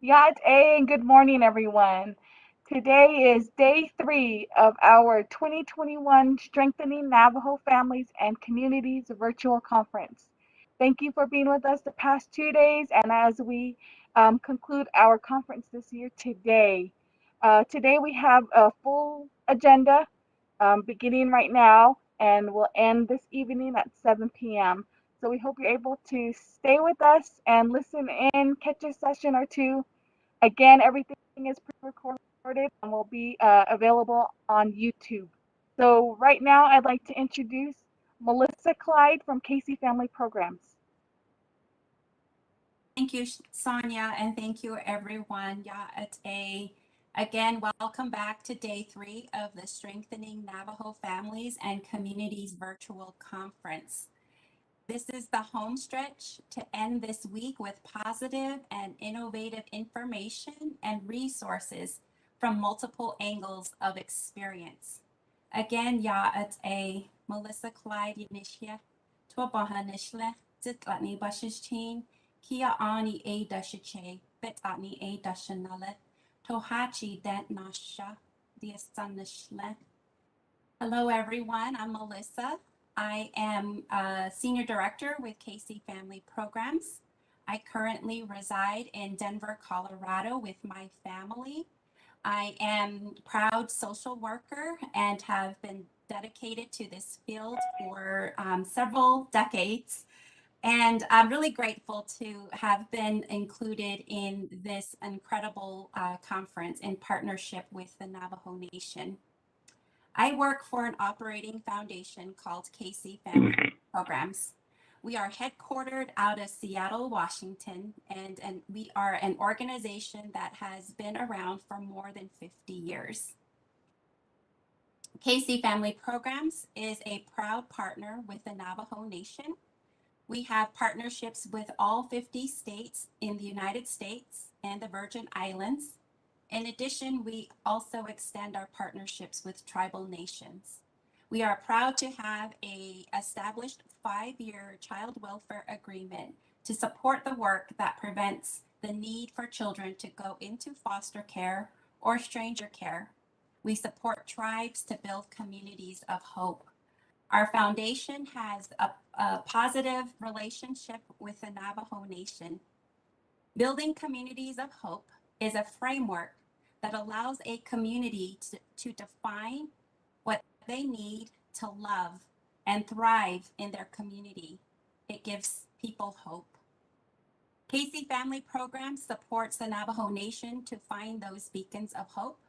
Yacht A, and good morning, everyone. Today is day 3 of our 2021 Strengthening Navajo Families and Communities virtual conference. Thank you for being with us the past 2 days and as we conclude our conference this year today. Today we have a full agenda beginning right now and will end this evening at 7 p.m. So we hope you're able to stay with us and listen in, catch a session or two. Again, everything is pre-recorded and will be available on YouTube. So right now, I'd like to introduce Melissa Clyde from Casey Family Programs. Thank you, Sonia, and thank you, everyone. Yeah, again, welcome back to day 3 of the Strengthening Navajo Families and Communities virtual conference. This is the home stretch to end this week with positive and innovative information and resources from multiple angles of experience. Again, Melissa Clyde Yanishia, Tuabaha Nishle, Zitlatni Bashichin, Kia Ani A Dashiche, Betani A Dashanale, Tohachi Dent Nasha, Diasanishle. Hello, everyone. I'm Melissa. I am a Senior Director with Casey Family Programs. I currently reside in Denver, Colorado with my family. I am a proud social worker and have been dedicated to this field for several decades. And I'm really grateful to have been included in this incredible conference in partnership with the Navajo Nation. I work for an operating foundation called Casey Family Programs. We are headquartered out of Seattle, Washington, and we are an organization that has been around for more than 50 years. Casey Family Programs is a proud partner with the Navajo Nation. We have partnerships with all 50 states in the United States and the Virgin Islands. In addition, we also extend our partnerships with tribal nations. We are proud to have an established 5-year child welfare agreement to support the work that prevents the need for children to go into foster care or stranger care. We support tribes to build communities of hope. Our foundation has a positive relationship with the Navajo Nation. Building communities of hope is a framework that allows a community to define what they need to love and thrive in their community. It gives people hope. Casey Family Program supports the Navajo Nation to find those beacons of hope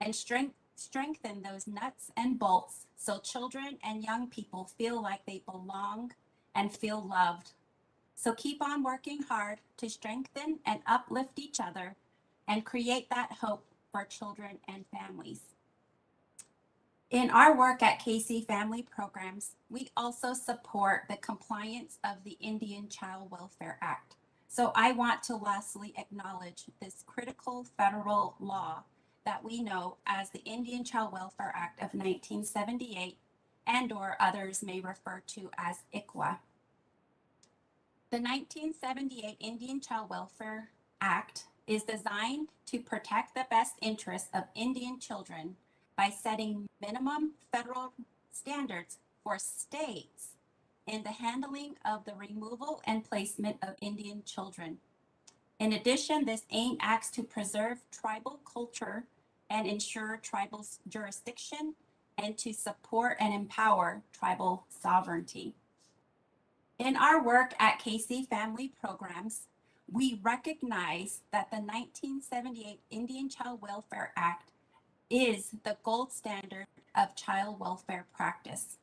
and strengthen those nuts and bolts so children and young people feel like they belong and feel loved. So keep on working hard to strengthen and uplift each other and create that hope for children and families. In our work at Casey Family Programs, we also support the compliance of the Indian Child Welfare Act. So I want to lastly acknowledge this critical federal law that we know as the Indian Child Welfare Act of 1978 and/or others may refer to as ICWA. The 1978 Indian Child Welfare Act is designed to protect the best interests of Indian children by setting minimum federal standards for states in the handling of the removal and placement of Indian children. In addition, this aim acts to preserve tribal culture and ensure tribal jurisdiction and to support and empower tribal sovereignty. In our work at Casey Family Programs, we recognize that the 1978 Indian Child Welfare Act is the gold standard of child welfare practice.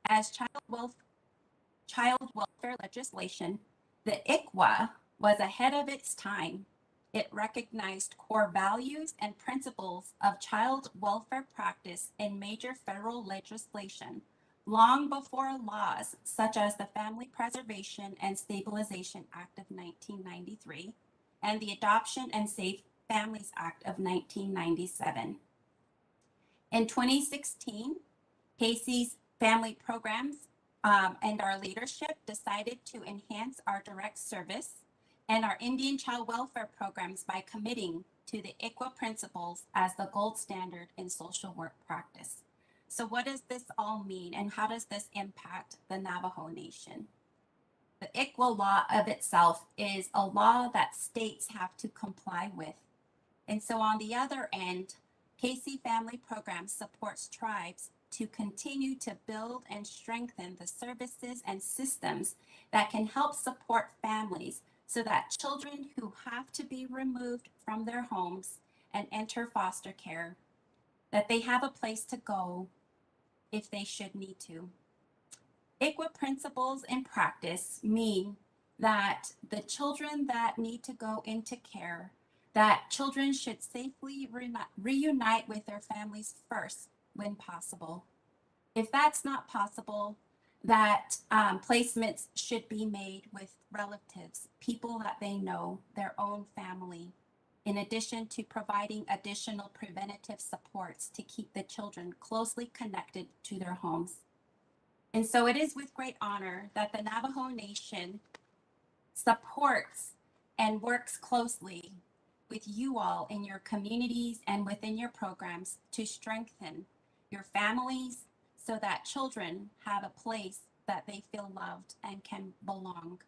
As child welfare legislation, the ICWA was ahead of its time. It recognized core values and principles of child welfare practice in major federal legislation long before laws such as the Family Preservation and Stabilization Act of 1993 and the Adoption and Safe Families Act of 1997. In 2016, Casey's Family Programs and our leadership decided to enhance our direct service and our Indian child welfare programs by committing to the ICWA principles as the gold standard in social work practice. So what does this all mean, and how does this impact the Navajo Nation? The ICWA law of itself is a law that states have to comply with. And so on the other end, KC Family Program supports tribes to continue to build and strengthen the services and systems that can help support families so that children who have to be removed from their homes and enter foster care, that they have a place to go if they should need to. ICWA principles in practice mean that the children that need to go into care, that children should safely reunite with their families first when possible. If that's not possible, that placements should be made with relatives, people that they know, their own family, in addition to providing additional preventative supports to keep the children closely connected to their homes. And so it is with great honor that the Navajo Nation supports and works closely with you all in your communities and within your programs to strengthen your families so that children have a place that they feel loved and can belong.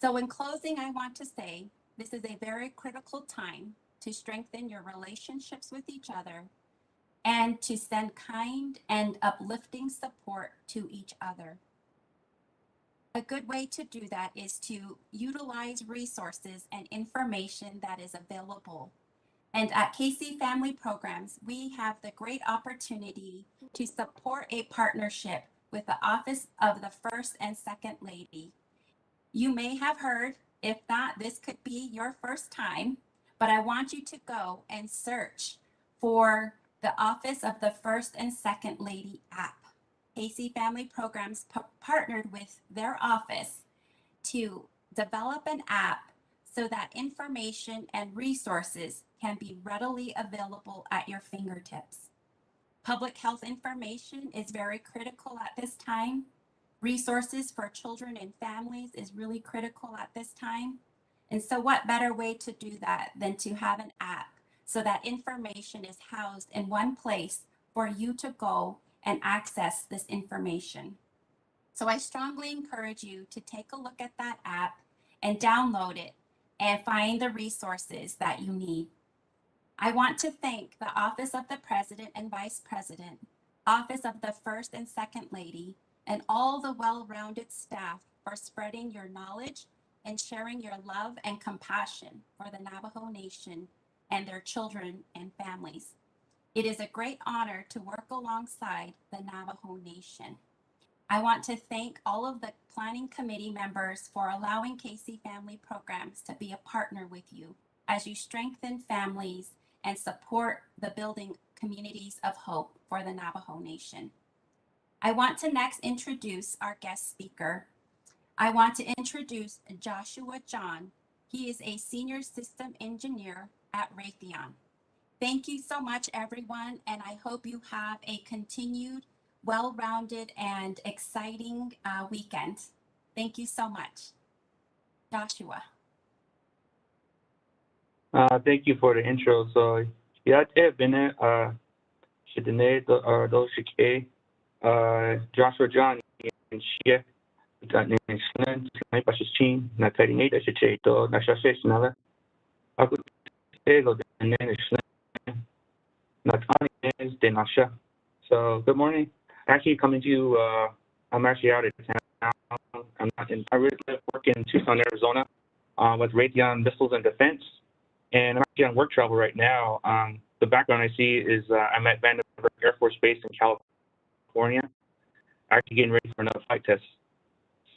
So in closing, I want to say this is a very critical time to strengthen your relationships with each other and to send kind and uplifting support to each other. A good way to do that is to utilize resources and information that is available. And at KC Family Programs, we have the great opportunity to support a partnership with the Office of the First and Second Lady. You may have heard, if not, this could be your first time, but I want you to go and search for the Office of the First and Second Lady app. KC Family Programs partnered with their office to develop an app so that information and resources can be readily available at your fingertips. Public health information is very critical at this time. Resources for children and families is really critical at this time. And so what better way to do that than to have an app so that information is housed in one place for you to go and access this information. So I strongly encourage you to take a look at that app and download it and find the resources that you need. I want to thank the Office of the President and Vice President, Office of the First and Second Lady, and all the well-rounded staff for spreading your knowledge and sharing your love and compassion for the Navajo Nation and their children and families. It is a great honor to work alongside the Navajo Nation. I want to thank all of the planning committee members for allowing KC Family Programs to be a partner with you as you strengthen families and support the building communities of hope for the Navajo Nation. I want to next introduce our guest speaker. I want to introduce Joshua John. He is a senior system engineer at Raytheon. Thank you so much, everyone, and I hope you have a continued, well-rounded, and exciting weekend. Thank you so much. Joshua. Thank you for the intro. So, yeah, bene shidene do shike Joshua John and shie that name slen my pashin na karine da shite to na shashe snala aku ego the name slen na tani is de nasha. So good morning. Actually coming to you I'm actually out of town. I'm not in I really work in Tucson, Arizona with Raytheon Missiles and Defense. And I'm actually on work travel right now. The background I see is I'm at Vandenberg Air Force Base in California, actually getting ready for another flight test.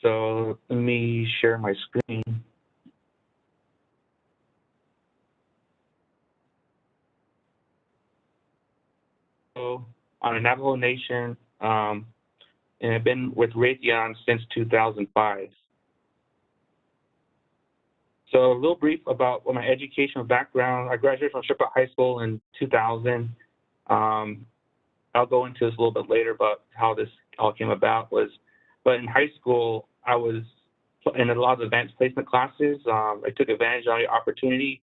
So let me share my screen. So on the Navajo Nation, and I've been with Raytheon since 2005. So a little brief about my educational background. I graduated from Shippett High School in 2000. I'll go into this a little bit later, but how this all came about was, but in high school, I was in a lot of advanced placement classes. I took advantage of the opportunity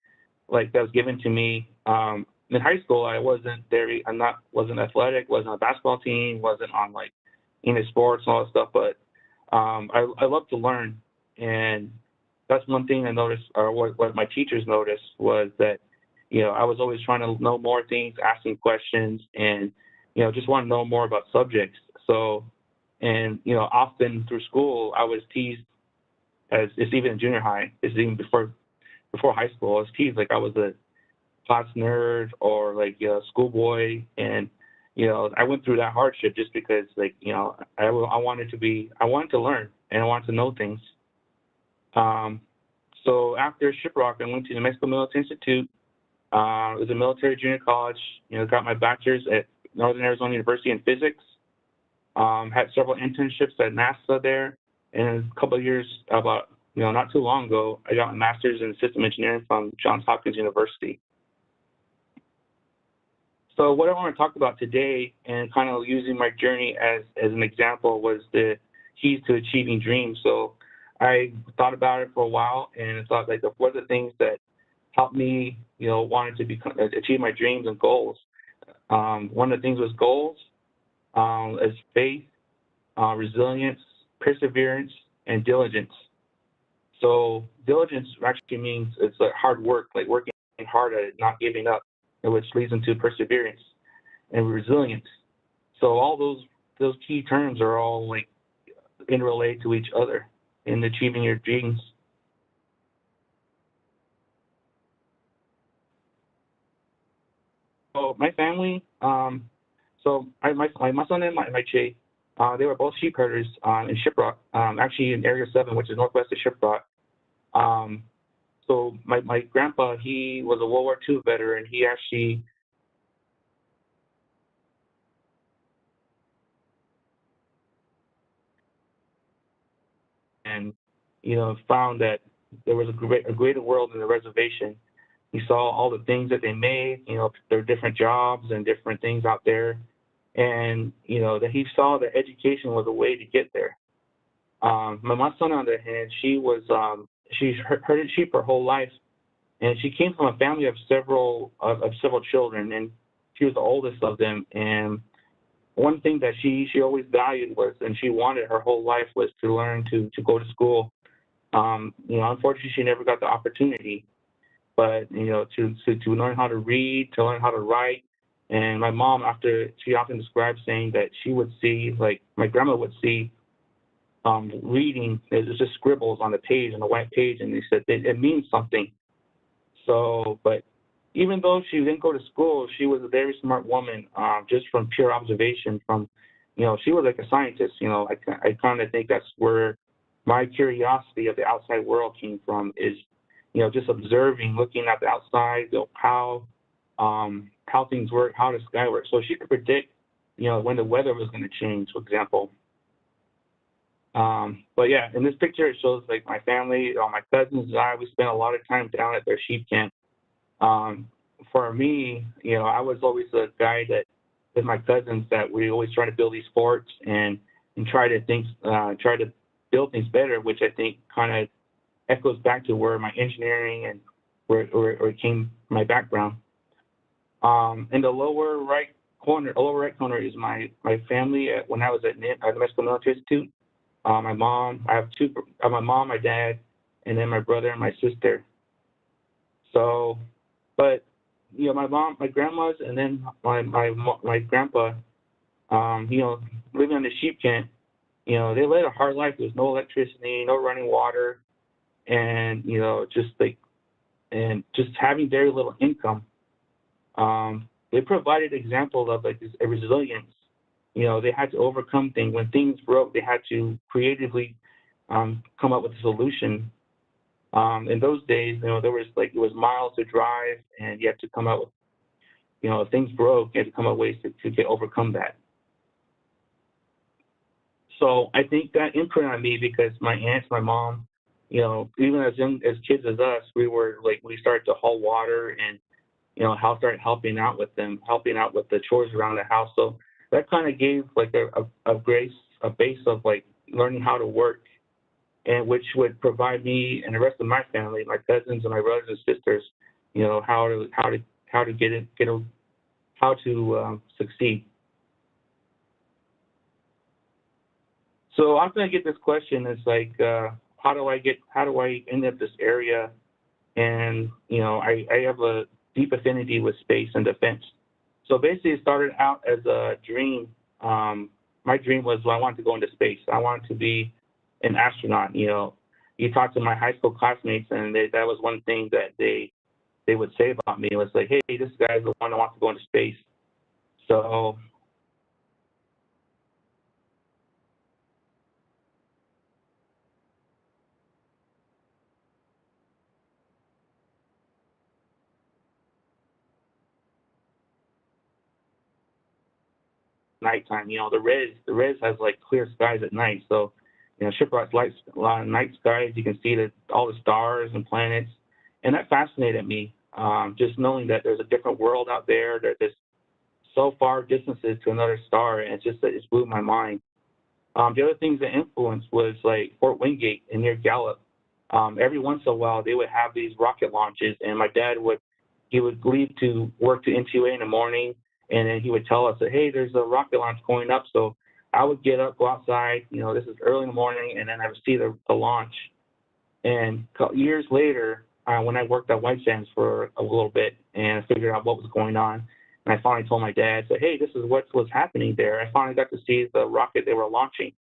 like that was given to me. In high school, I wasn't athletic, wasn't on a basketball team, wasn't on like any sports and all that stuff, but I love to learn, and that's one thing I noticed, or what my teachers noticed was that, I was always trying to know more things, asking questions, and just want to know more about subjects. So, and often through school, I was teased as it's even in junior high, it's even before high school, I was teased like I was a class nerd or like a schoolboy, and I went through that hardship just because like I wanted to learn and I wanted to know things. So after Shiprock, I went to New Mexico Military Institute. It was a military junior college. Got my bachelor's at Northern Arizona University in physics. Had several internships at NASA there, and a couple of years, about not too long ago, I got my master's in system engineering from Johns Hopkins University. So what I want to talk about today, and kind of using my journey as an example, was the keys to achieving dreams. So I thought about it for a while, and I thought like what are the things that helped me, wanting to achieve my dreams and goals. One of the things was goals, as faith, resilience, perseverance, and diligence. So diligence actually means it's like hard work, like working hard at it, not giving up, which leads into perseverance and resilience. So all those key terms are all like interrelated to each other in achieving your dreams. So my family, my son and my Che, they were both sheep herders in Shiprock, actually in Area 7, which is northwest of Shiprock. So my grandpa, he was a World War II veteran. He actually and found that there was a greater world in the reservation. He saw all the things that they made, their different jobs and different things out there, and that he saw that education was a way to get there. My son, on the other hand, she's herded sheep her whole life, and she came from a family of several children, and she was the oldest of them. And one thing that she always valued was, and she wanted her whole life, was to learn to go to school. Unfortunately, she never got the opportunity, but to learn how to read, to learn how to write. And my mom, she often described saying that she would see, like my grandma would see, reading, it's just scribbles on the page, on the white page, and they said it means something. So, but even though she didn't go to school, she was a very smart woman, just from pure observation. She was like a scientist. I kind of think that's where my curiosity of the outside world came from, is, just observing, looking at the outside, how things work, how the sky works. So she could predict, when the weather was going to change, for example. But yeah, in this picture, it shows like my family, my cousins and I, we spent a lot of time down at their sheep camp. For me, I was always the guy that, with my cousins, that we always try to build these forts and try to build things better, which I think kind of echoes back to where my engineering and where came my background. In the lower right corner is my family when I was at New Mexico Military Institute. My mom, I have two, my mom, my dad, and then my brother and my sister. So, but my mom, my grandma's, and then my grandpa, living on the sheep camp, they led a hard life. There's no electricity, no running water, and just having very little income. They provided example of like this resilience. They had to overcome things. When things broke, they had to creatively come up with a solution. In those days, there was it was miles to drive, and you had to come up with, if things broke, you had to come up with ways to overcome that. So I think that imprinted on me, because my aunts, my mom, even as young as kids as us, we started to haul water, and started helping out with the chores around the house. So that kind of gave like a base of like learning how to work and which would provide me and the rest of my family, my cousins and my brothers and sisters, how to succeed. So often I get this question, it's like, how do I end up this area? And, I have a deep affinity with space and defense. So basically it started out as a dream. My dream was, I wanted to go into space. I wanted to be an astronaut. You talk to my high school classmates, and that was one thing that they would say about me. It was like, hey, this guy's the one that wants to go into space. So nighttime, the res has like clear skies at night. So, Shiprock's lights, a lot of night skies. You can see all the stars and planets, and that fascinated me. Just knowing that there's a different world out there, that there's so far distances to another star, and it blew my mind. The other things that influenced was like Fort Wingate and near Gallup. Every once in a while, they would have these rocket launches, and my dad would leave to work to NTUA in the morning, and then he would tell us that, hey, there's a rocket launch going up. So I would get up, go outside. This is early in the morning, and then I would see the launch. And years later, when I worked at White Sands for a little bit and figured out what was going on, and I finally told my dad, said, hey, this is what was happening there. I finally got to see the rocket they were launching.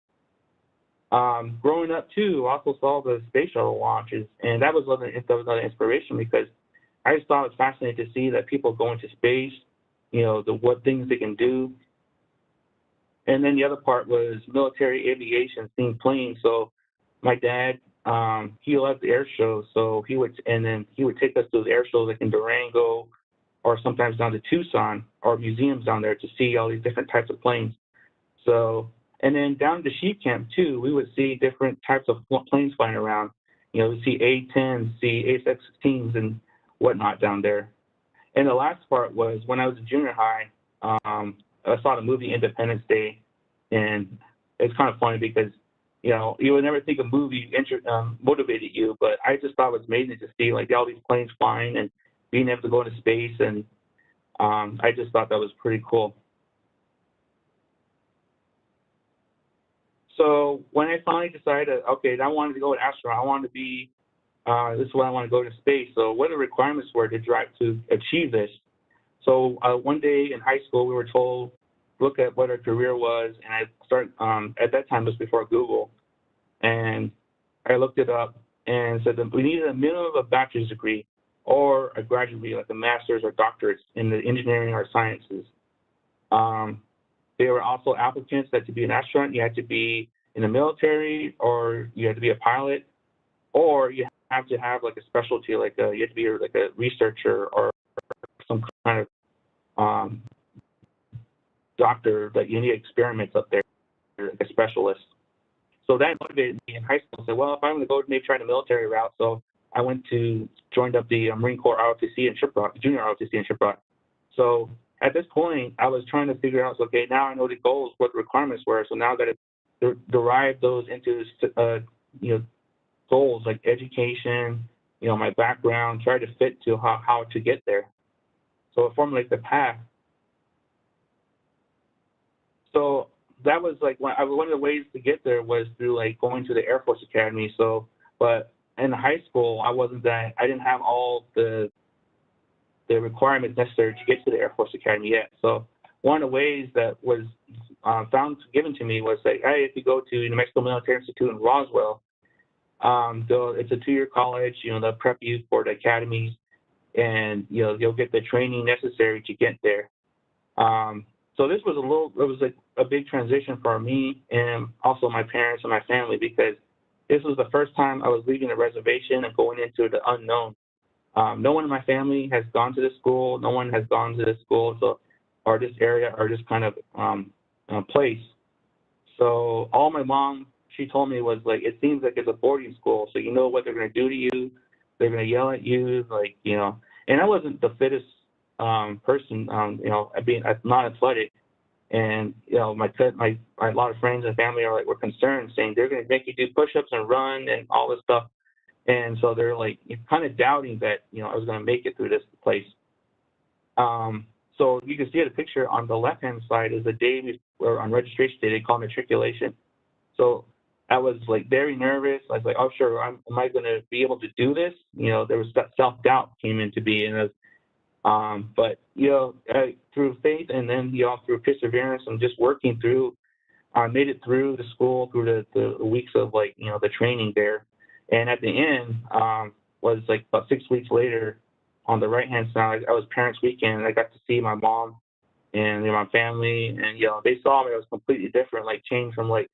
Growing up, too, I also saw the space shuttle launches, and that was another inspiration because I just thought it was fascinating to see that people go into space, what things they can do. And then the other part was military aviation, seeing planes. So my dad, he loved the air shows, so he would take us to the air shows like in Durango, or sometimes down to Tucson, or museums down there to see all these different types of planes. So, and then down to Sheep Camp too, we would see different types of planes flying around. We'd see A-10s, see A-16s and whatnot down there. And the last part was when I was in junior high, I saw the movie Independence Day, and it's kind of funny because, you would never think a movie motivated you, but I just thought it was amazing to see like all these planes flying and being able to go into space, and I just thought that was pretty cool. So when I finally decided, okay, I wanted to go an astronaut, I wanted to be, this is what I want to go to space. So what the requirements were to achieve this. So one day in high school, we were told, look at what our career was, and I started, at that time, it was before Google, and I looked it up and said that we needed a minimum of a bachelor's degree or a graduate degree, like a master's or doctorate in the engineering or sciences. There were also applicants that to be an astronaut, you had to be in the military, or you had to be a pilot, or you have to have like a specialty, like you have to be like a researcher or some kind of doctor that you need experiments up there, like a specialist. So that motivated me in high school. I said, well, if I'm going to go maybe try the military route, so I joined up the Marine Corps ROTC in Shiprock, junior ROTC in Shiprock. So at this point, I was trying to figure out, okay, now I know the goals, what the requirements were. So now I got to derive those into, goals like education, my background, try to fit to how to get there. So it formulates the path. So that was like one of the ways to get there was through like going to the Air Force Academy. So, but in high school, I didn't have all the requirements necessary to get to the Air Force Academy yet. So one of the ways that was given to me was like, hey, if you go to New Mexico Military Institute in Roswell, it's a 2-year college, they'll prep you for the academies, and you'll get the training necessary to get there. So this was it was like a big transition for me and also my parents and my family, because this was the first time I was leaving the reservation and going into the unknown. No one in my family has gone to this school. No one has gone to this school, or this area, or this kind of place. So all my mom, she told me was like, it seems like it's a boarding school, so you know what they're going to do to you. They're going to yell at you, and I wasn't the fittest person, being not athletic. And a lot of friends and family were concerned, saying they're going to make you do push-ups and run and all this stuff. And so they're like kind of doubting that I was going to make it through this place. So you can see the picture on the left-hand side is the day before on registration day. They call matriculation. So I was like very nervous. I was like, oh sure, am I going to be able to do this? There was that self-doubt came into being. But through faith and then through perseverance and just working through, I made it through the school, through the weeks of the training there. And at the end, was like about 6 weeks later, on the right hand side, I was Parents Weekend, and I got to see my mom and my family, and they saw me. I was completely different, like changed from like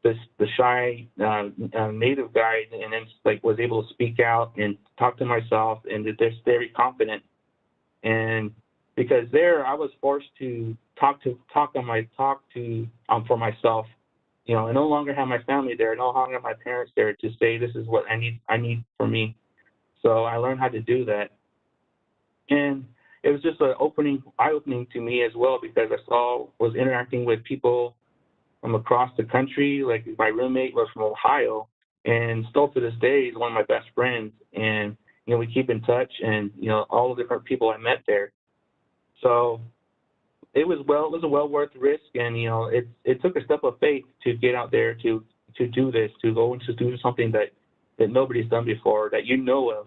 the shy native guy, and then was able to speak out and talk to myself, and they're very confident. And because there, I was forced to talk for myself. I no longer have my family there, no longer have my parents there to say this is what I need for me. So I learned how to do that, and it was just eye-opening to me as well, because I was interacting with people from across the country. Like my roommate was from Ohio, and still to this day he's one of my best friends, and we keep in touch, and all the different people I met there. So it was well worth the risk, and it took a step of faith to get out there to do this, to go and to do something that nobody's done before, that of.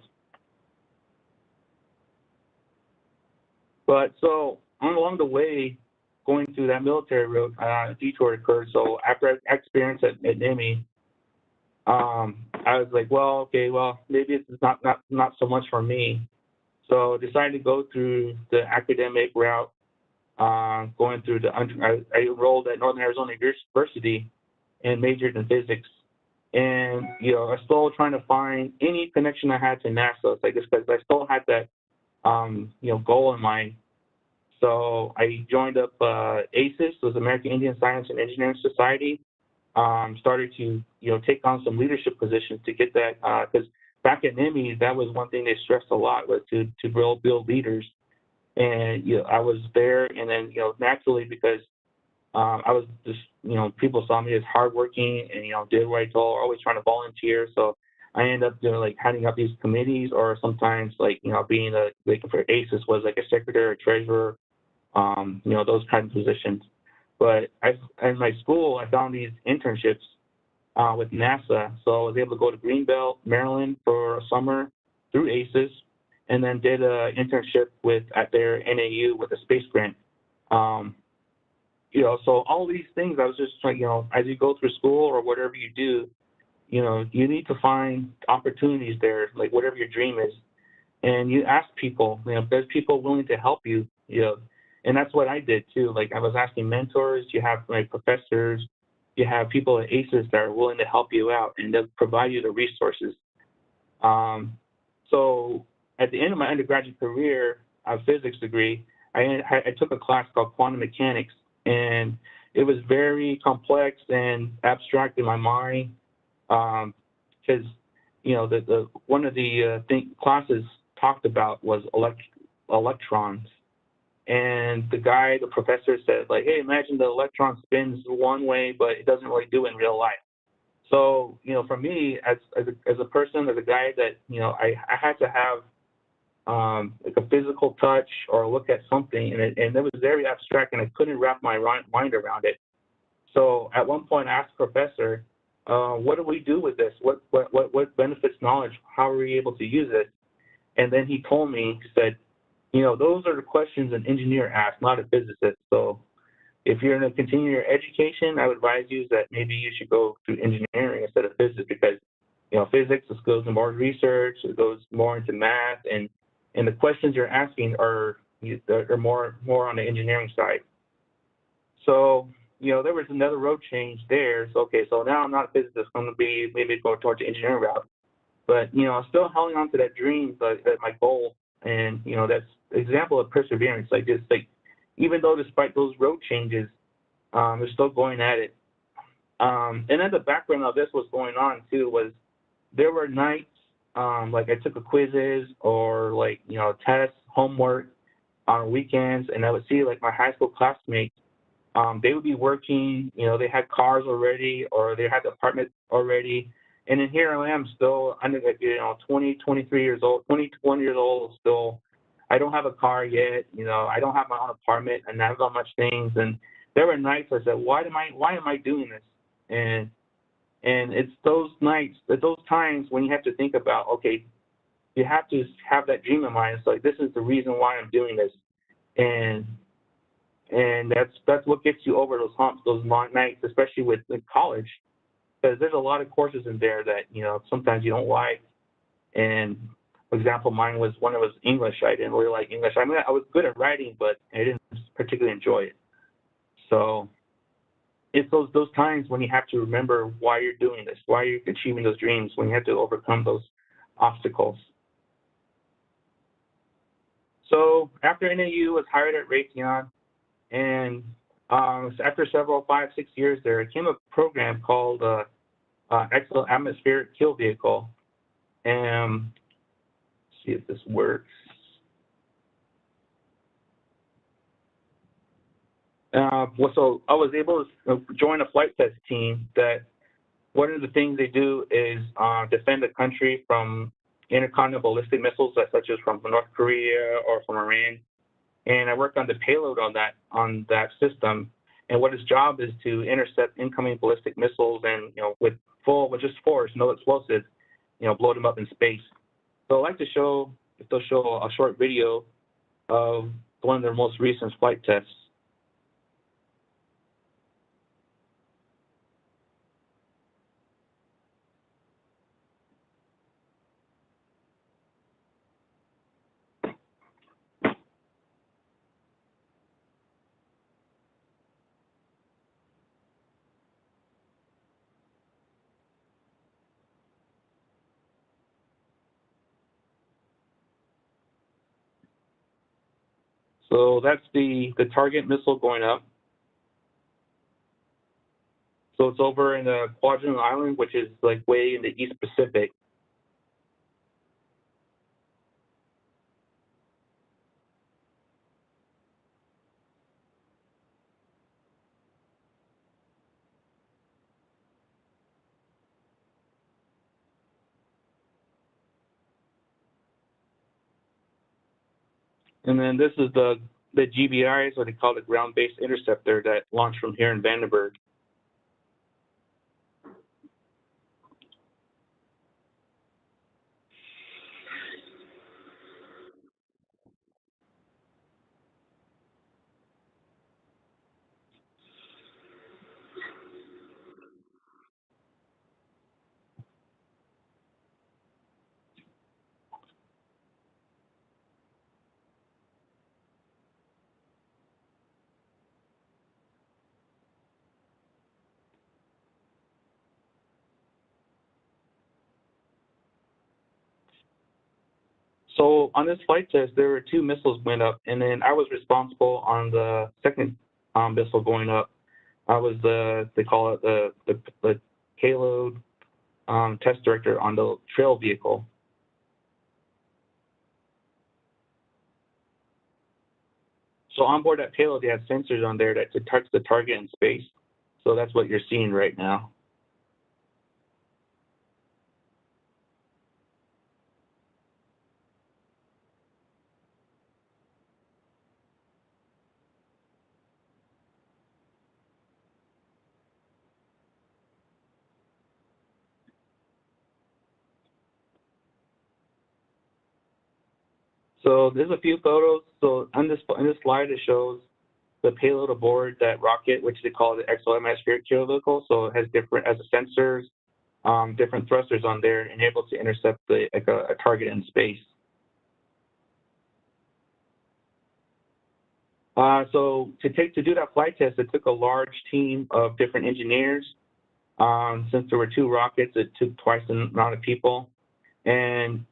But so along the way, going through that military route, a detour occurred. So after I experienced at NIMI, I was like, maybe it's not so much for me. So I decided to go through the academic route, going through I enrolled at Northern Arizona University and majored in physics. And, I was still trying to find any connection I had to NASA. It's like, because I still had that, goal in mind. So I joined up ACES, was American Indian Science and Engineering Society. Started to, take on some leadership positions to get that, because back at NIMI, that was one thing they stressed a lot, was to build leaders. And, I was there, and then, naturally, because I was just, people saw me as hardworking and, did what I told, always trying to volunteer. So I ended up doing heading up these committees, or sometimes being for ACES was like a secretary or treasurer, those kinds of positions. But in my school, I found these internships with NASA. So I was able to go to Greenbelt, Maryland for a summer through ACES, and then did an internship at their NAU with a space grant. So all these things, I was just like, as you go through school or whatever you do, you need to find opportunities there, like whatever your dream is. And you ask people, if there's people willing to help you, and that's what I did too. Like I was asking mentors, you have professors, you have people at ACES that are willing to help you out and they'll provide you the resources. So at the end of my undergraduate career, a physics degree, I took a class called quantum mechanics, and it was very complex and abstract in my mind, because one of the classes talked about was electrons. And the professor said, hey, imagine the electron spins one way, but it doesn't really do it in real life. So, for me, as a person, as a guy that, I had to have a physical touch or look at something, and it was very abstract, and I couldn't wrap my mind around it. So at one point, I asked the professor, what do we do with this? What benefits knowledge? How are we able to use it? And then he told me, he said, those are the questions an engineer asks, not a physicist. So if you're going to continue your education, I would advise you that maybe you should go through engineering instead of physics, because, physics just goes into more research, it goes more into math, and the questions you're asking are more on the engineering side. So, there was another road change there. So, okay, so now I'm not a physicist, I'm going to be maybe go towards the engineering route. But, I'm still holding on to that dream, but my goal. And, that's an example of perseverance. Even though despite those road changes, we're still going at it. And then the background of this was going on too was there were nights, I took a quizzes or tests, homework on weekends, and I would see my high school classmates they would be working, they had cars already or they had apartments already. And then here I am still under 20, 23 years old, 21 years old still. I don't have a car yet, I don't have my own apartment and I have not much things. And there were nights I said, why am I doing this? And it's those nights, those times when you have to think about, okay, you have to have that dream in mind. It's like, this is the reason why I'm doing this. And that's what gets you over those humps, those long nights, especially with college, because there's a lot of courses in there that sometimes you don't like. And for example, mine was one that was English. I didn't really like English. I mean, I was good at writing, but I didn't particularly enjoy it. So it's those times when you have to remember why you're doing this, why you're achieving those dreams, when you have to overcome those obstacles. So after NAU was hired at Raytheon, and after several 5-6 years there, it came a program called Excellent Atmospheric Kill Vehicle. And let's see if this works. So I was able to join a flight test team that one of the things they do is defend the country from intercontinental ballistic missiles, such as from North Korea or from Iran. And I worked on the payload on that system. And what its job is to intercept incoming ballistic missiles and, with just force, no explosives, blow them up in space. So I'd like to show a short video of one of their most recent flight tests. So that's the target missile going up. So it's over in the Kwajalein Island, which is like way in the East Pacific. And then this is the GBIs, what they call the ground-based interceptor, that launched from here in Vandenberg. So on this flight test, there were 2 missiles went up, and then I was responsible on the second missile going up. I was they call it the payload test director on the trail vehicle. So on board that payload, they have sensors on there that detects the target in space. So that's what you're seeing right now. So there's a few photos. So on this slide, it shows the payload aboard that rocket, which they call the XL atmospheric kill vehicle. So it has sensors, different thrusters on there, and able to intercept a target in space. So to do that flight test, it took a large team of different engineers. Since there were 2 rockets, it took twice the amount of people, and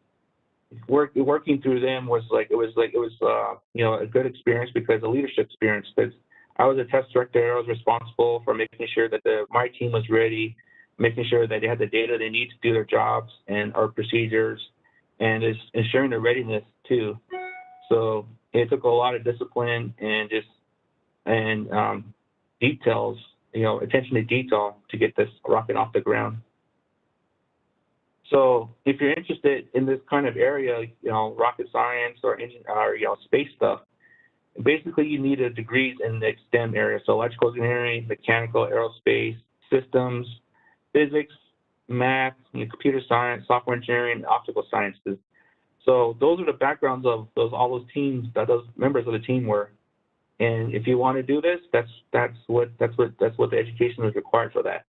working through them was a good experience, because a leadership experience. Because I was a test director, I was responsible for making sure that my team was ready, making sure that they had the data they need to do their jobs and our procedures, and ensuring their readiness too. So it took a lot of discipline and details, attention to detail to get this rocket off the ground. So if you're interested in this kind of area, rocket science or space stuff, basically you need a degrees in the STEM area. So electrical engineering, mechanical, aerospace, systems, physics, math, computer science, software engineering, and optical sciences. So those are the backgrounds of all those teams that those members of the team were. And if you want to do this, that's what the education is required for that.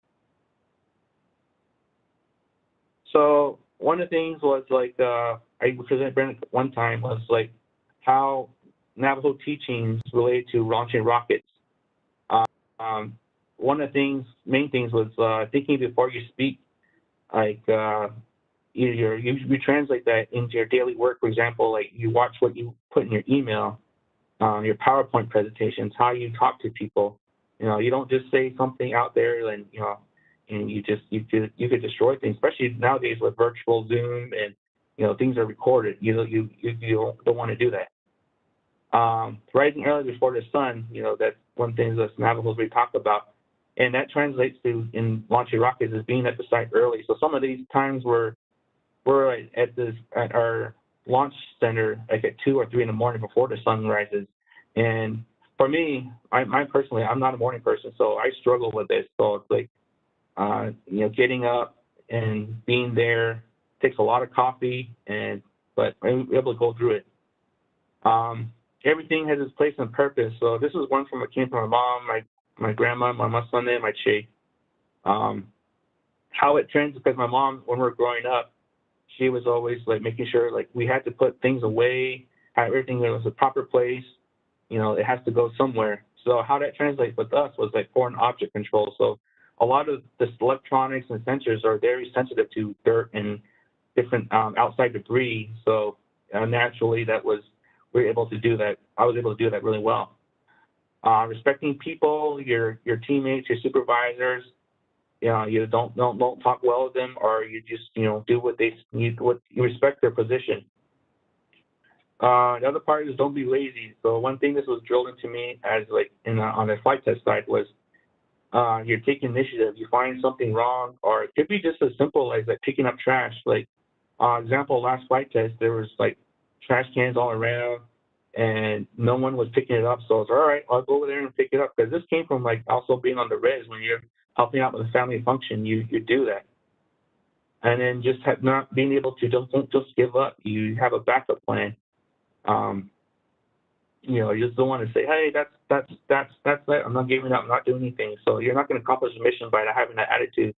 So one of the things was like I presented one time was like how Navajo teachings related to launching rockets. One of the main things was thinking before you speak. Like you translate that into your daily work. For example, like you watch what you put in your email, your PowerPoint presentations, how you talk to people. You don't just say something out there and and you could destroy things, especially nowadays with virtual Zoom and things are recorded. You don't want to do that. Rising early before the sun, that's one thing that Navajos we talk about, and that translates to in launching rockets is being at the site early. So some of these times we're at our launch center like at 2 or 3 in the morning before the sun rises, and for me, I personally, I'm not a morning person, so I struggle with this. So it's like getting up and being there takes a lot of coffee, but I'm able to go through it. Everything has its place and purpose. So this is one came from my mom, my grandma, my son, and my Che. How it trends, because my mom, when we were growing up, she was always like making sure like we had to put things away, have everything that was a proper place. It has to go somewhere. So how that translates with us was like foreign object control. So a lot of this electronics and sensors are very sensitive to dirt and different outside debris. So naturally, we were able to do that. I was able to do that really well. Respecting people, your teammates, your supervisors. You don't talk well with them, or you just do what they need. What you respect their position. The other part is don't be lazy. So one thing this was drilled into me as like on the flight test side was you're taking initiative. You find something wrong, or it could be just as simple as like picking up trash. Like example, last flight test, there was like trash cans all around, and no one was picking it up. So I was all right, I'll go over there and pick it up, because this came from like also being on the res. When you're helping out with a family function, you do that. And then just not being able to don't just give up. You have a backup plan. You just don't want to say, hey, that's it. I'm not giving up. I'm not doing anything. So you're not going to accomplish the mission by not having that attitude.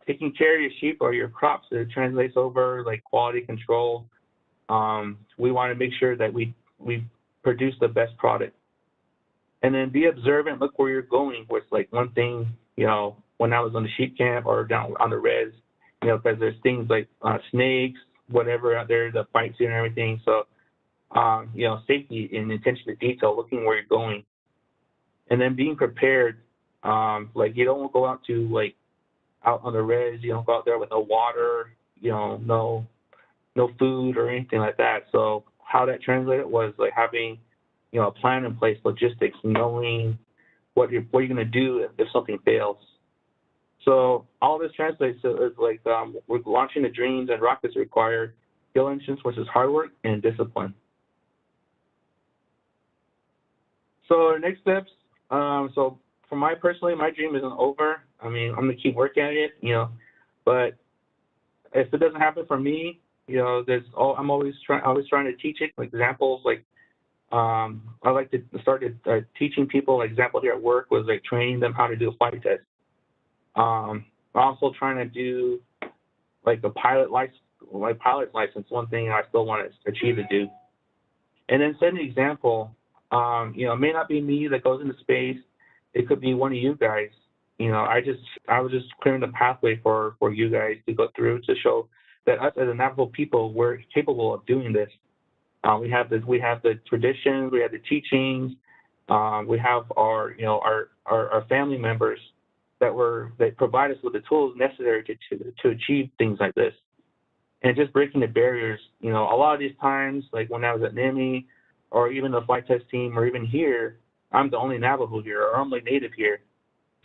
Taking care of your sheep or your crops, it translates over like quality control. We want to make sure that we produce the best product. And then be observant, look where you're going. Was like one thing, when I was on the sheep camp or down on the res, because there's things like snakes, whatever out there, the fights and everything. So, safety and attention to detail, looking where you're going. And then being prepared, like you don't go out to like out on the res, you don't go out there with no water, no food or anything like that. So how that translated was like having, a plan in place, logistics, knowing what you're going to do if something fails. So all this translates to is like we're launching the dreams and rockets require diligence, which is hard work, and discipline. So next steps. So for my dream isn't over. I mean, I'm gonna keep working at it, but if it doesn't happen for me, I'm always trying to teach it. Like examples, like I like to start teaching people. Like example here at work was like training them how to do a flight test. Also trying to do like the pilot license. One thing I still want to achieve to do, and then set an example. It may not be me that goes into space. It could be one of you guys. I was just clearing the pathway for you guys to go through to show that us as a Navajo people, we're capable of doing this. We have the traditions, we have the teachings, we have our family members that provide us with the tools necessary to achieve things like this. And just breaking the barriers. A lot of these times, like when I was at NIMI or even the flight test team or even here, I'm the only Navajo here or only Native here.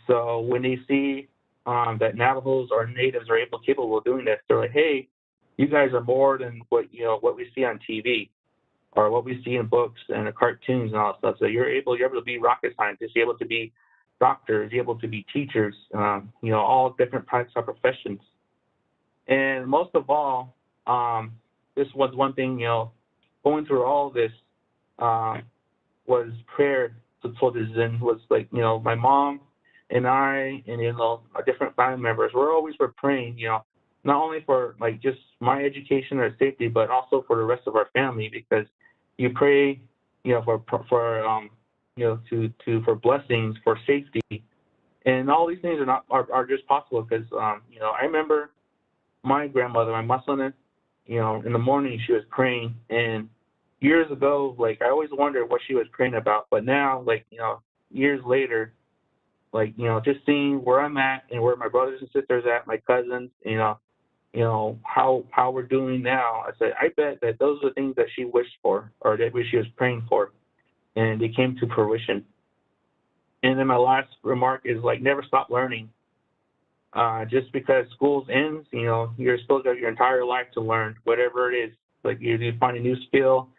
So when they see that Navajos or natives are capable of doing this, they're like, hey, you guys are more than what we see on TV or what we see in books and the cartoons and all that stuff. So you're able to be rocket scientists, you're able to be doctors, you're able to be teachers, all different types of professions. And most of all, this was one thing, going through all of this was prayer to Zen was like, my mom and I and, our different family members, were praying, not only for like just my education or safety, but also for the rest of our family because you pray, for blessings, for safety. And all these things are just possible because, I remember my grandmother, my Muslim, in the morning she was praying, and years ago, like I always wondered what she was praying about, but now, like years later, like just seeing where I'm at and where my brothers and sisters at, my cousins, how we're doing now, I said I bet that those are the things that she wished for or that she was praying for, and they came to fruition. And then my last remark is like never stop learning. Just because school ends, you're supposed to have your entire life to learn whatever it is. Like you find a new skill,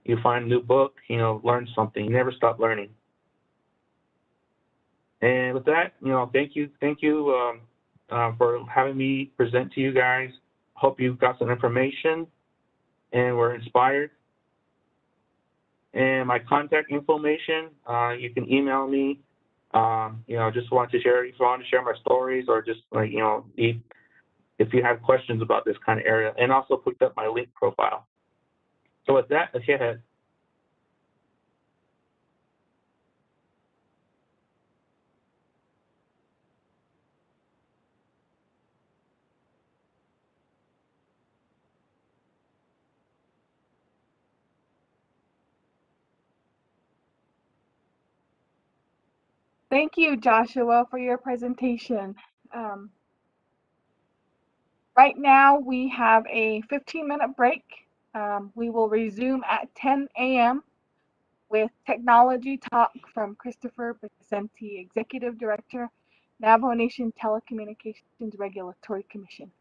you find a new book, learn something. You never stop learning. And with that, thank you for having me present to you guys. Hope you got some information and were inspired. And my contact information, you can email me. Just want to share if you want to share my stories or just like if you have questions about this kind of area, and also put up my link profile. So with that, let's get ahead. Thank you, Joshua, for your presentation. Um, right now, we have a 15-minute break. We will resume at 10 a.m. with Technology Talk from Christopher Becenti, Executive Director, Navajo Nation Telecommunications Regulatory Commission.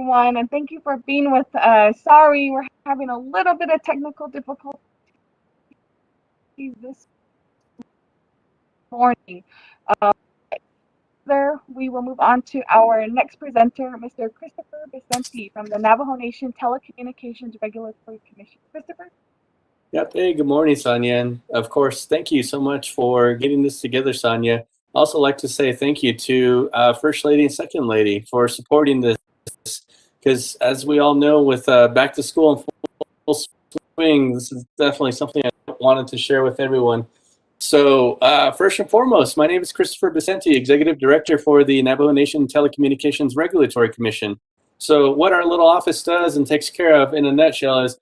everyone, and thank you for being with us. Sorry, we're having a little bit of technical difficulties this morning. There, we will move on to our next presenter, Mr. Christopher Vicente from the Navajo Nation Telecommunications Regulatory Commission. Christopher? Yep. Hey, good morning, Sonia. And of course, thank you so much for getting this together, Sonia. I also like to say thank you to First Lady and Second Lady for supporting this, because as we all know, with back to school in full swing, this is definitely something I wanted to share with everyone. So first and foremost, my name is Christopher Vicente, Executive Director for the Navajo Nation Telecommunications Regulatory Commission. So what our little office does and takes care of in a nutshell is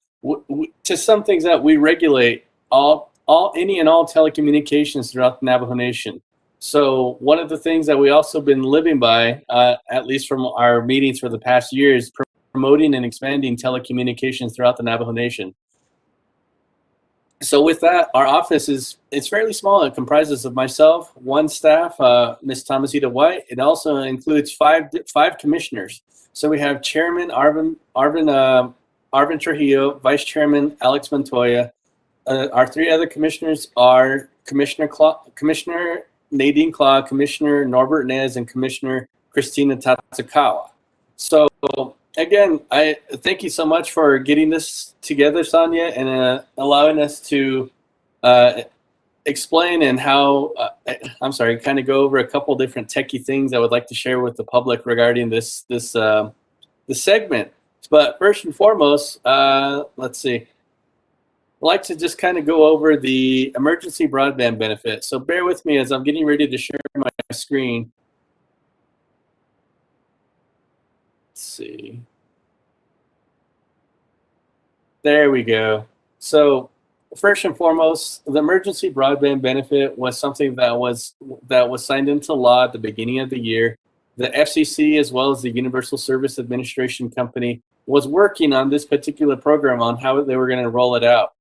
to some things that we regulate any and all telecommunications throughout the Navajo Nation. So one of the things that we also been living by, at least from our meetings for the past year, is promoting and expanding telecommunications throughout the Navajo Nation. So with that, our office it's fairly small. It comprises of myself, one staff, Ms. Thomasita White. It also includes five commissioners. So we have Chairman Arvin Trujillo, Vice Chairman Alex Montoya. Our three other commissioners are Commissioner Nadine Claw, Commissioner Norbert Nez, and Commissioner Christina Tatsukawa. So again, I thank you so much for getting this together, Sonia, and allowing us to explain and how, kind of go over a couple different techie things I would like to share with the public regarding this segment. But first and foremost, let's see. I'd like to just kind of go over the emergency broadband benefit. So bear with me as I'm getting ready to share my screen. Let's see. There we go. So first and foremost, the emergency broadband benefit was something that was signed into law at the beginning of the year. The FCC, as well as the Universal Service Administration Company, was working on this particular program on how they were going to roll it out.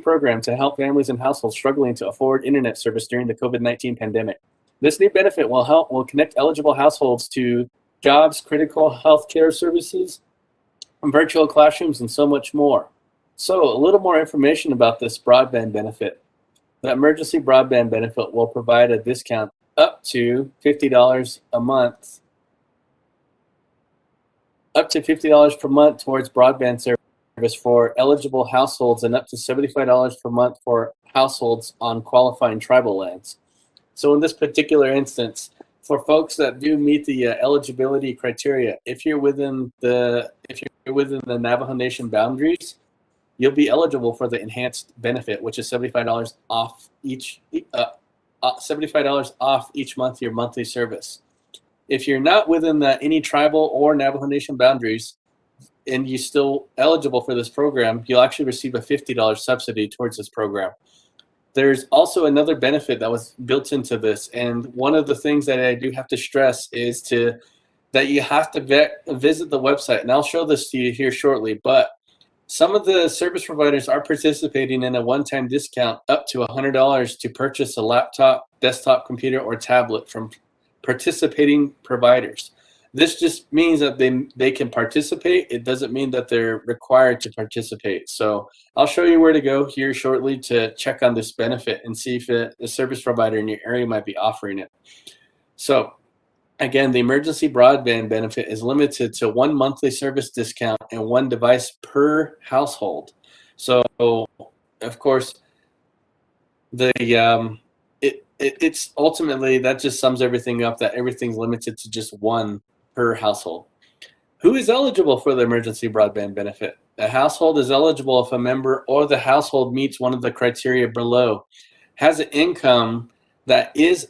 Program to help families and households struggling to afford internet service during the COVID-19 pandemic. This new benefit will connect eligible households to jobs, critical healthcare services, virtual classrooms, and so much more. So a little more information about this broadband benefit. The emergency broadband benefit will provide a discount up to $50 a month, up to $50 per month towards broadband service for eligible households, and up to $75 per month for households on qualifying tribal lands. So in this particular instance, for folks that do meet the eligibility criteria, if you're within the Navajo Nation boundaries, you'll be eligible for the enhanced benefit, which is $75 off each $75 off each month your monthly service. If you're not within any tribal or Navajo Nation boundaries, and you're still eligible for this program, you'll actually receive a $50 subsidy towards this program. There's also another benefit that was built into this, and one of the things that I do have to stress is that you have to visit the website, and I'll show this to you here shortly, but some of the service providers are participating in a one-time discount up to $100 to purchase a laptop, desktop computer, or tablet from participating providers. This just means that they can participate. It doesn't mean that they're required to participate. So I'll show you where to go here shortly to check on this benefit and see if a service provider in your area might be offering it. So again, the emergency broadband benefit is limited to one monthly service discount and one device per household. So of course, it's ultimately, that just sums everything up, that everything's limited to just one per household. Who is eligible for the emergency broadband benefit? The household is eligible if a member or the household meets one of the criteria below, has an income that is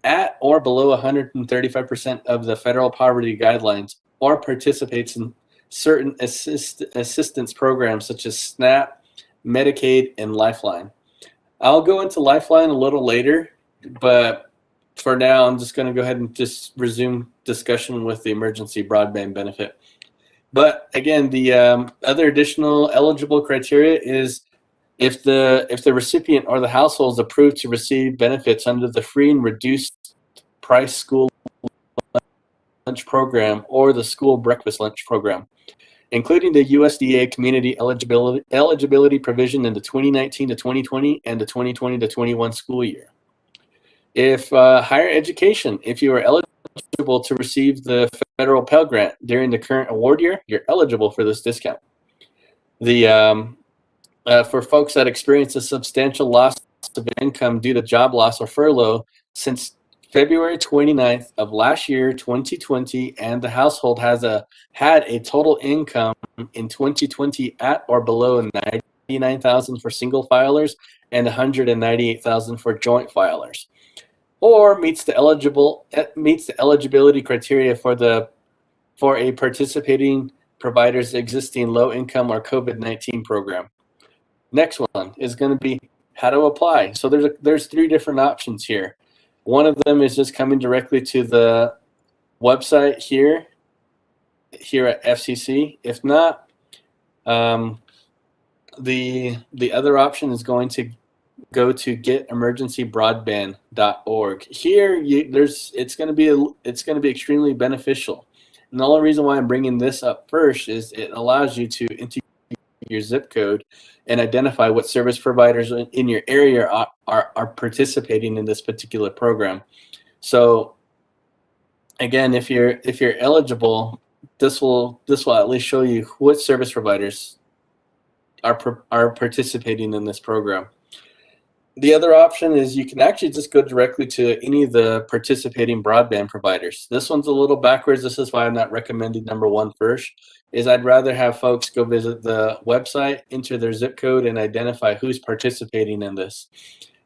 at or below 135% of the federal poverty guidelines, or participates in certain assistance programs such as SNAP, Medicaid, and Lifeline. I'll go into Lifeline a little later, but for now, I'm just going to go ahead and just resume discussion with the emergency broadband benefit. But again, the other additional eligible criteria is if the recipient or the household is approved to receive benefits under the free and reduced price school lunch program or the school breakfast lunch program, including the USDA community eligibility provision in the 2019 to 2020 and the 2020 to 21 school year. If higher education, if you are eligible to receive the federal Pell Grant during the current award year, you're eligible for this discount. The for folks that experience a substantial loss of income due to job loss or furlough since February 29th of last year, 2020, and the household has had a total income in 2020 at or below 99,000 for single filers and 198,000 for joint filers, or meets the eligibility criteria for a participating provider's existing low income or COVID-19 program. Next one is going to be how to apply. So there's three different options here. One of them is just coming directly to the website here at FCC. If not, the other option is going to go to getemergencybroadband.org. Here, it's going to be extremely beneficial. And the only reason why I'm bringing this up first is it allows you to enter your zip code and identify what service providers in your area are participating in this particular program. So again, if you're eligible, this will at least show you what service providers are participating in this program. The other option is you can actually just go directly to any of the participating broadband providers. This one's a little backwards. This is why I'm not recommending number one first, is I'd rather have folks go visit the website, enter their zip code, and identify who's participating in this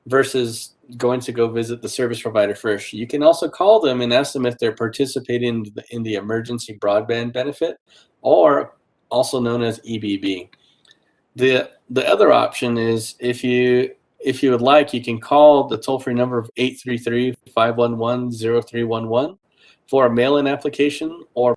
versus going to go visit the service provider first. You can also call them and ask them if they're participating in the emergency broadband benefit, or also known as EBB. The other option is if you would like, you can call the toll-free number of 833-511-0311 for a mail-in application, or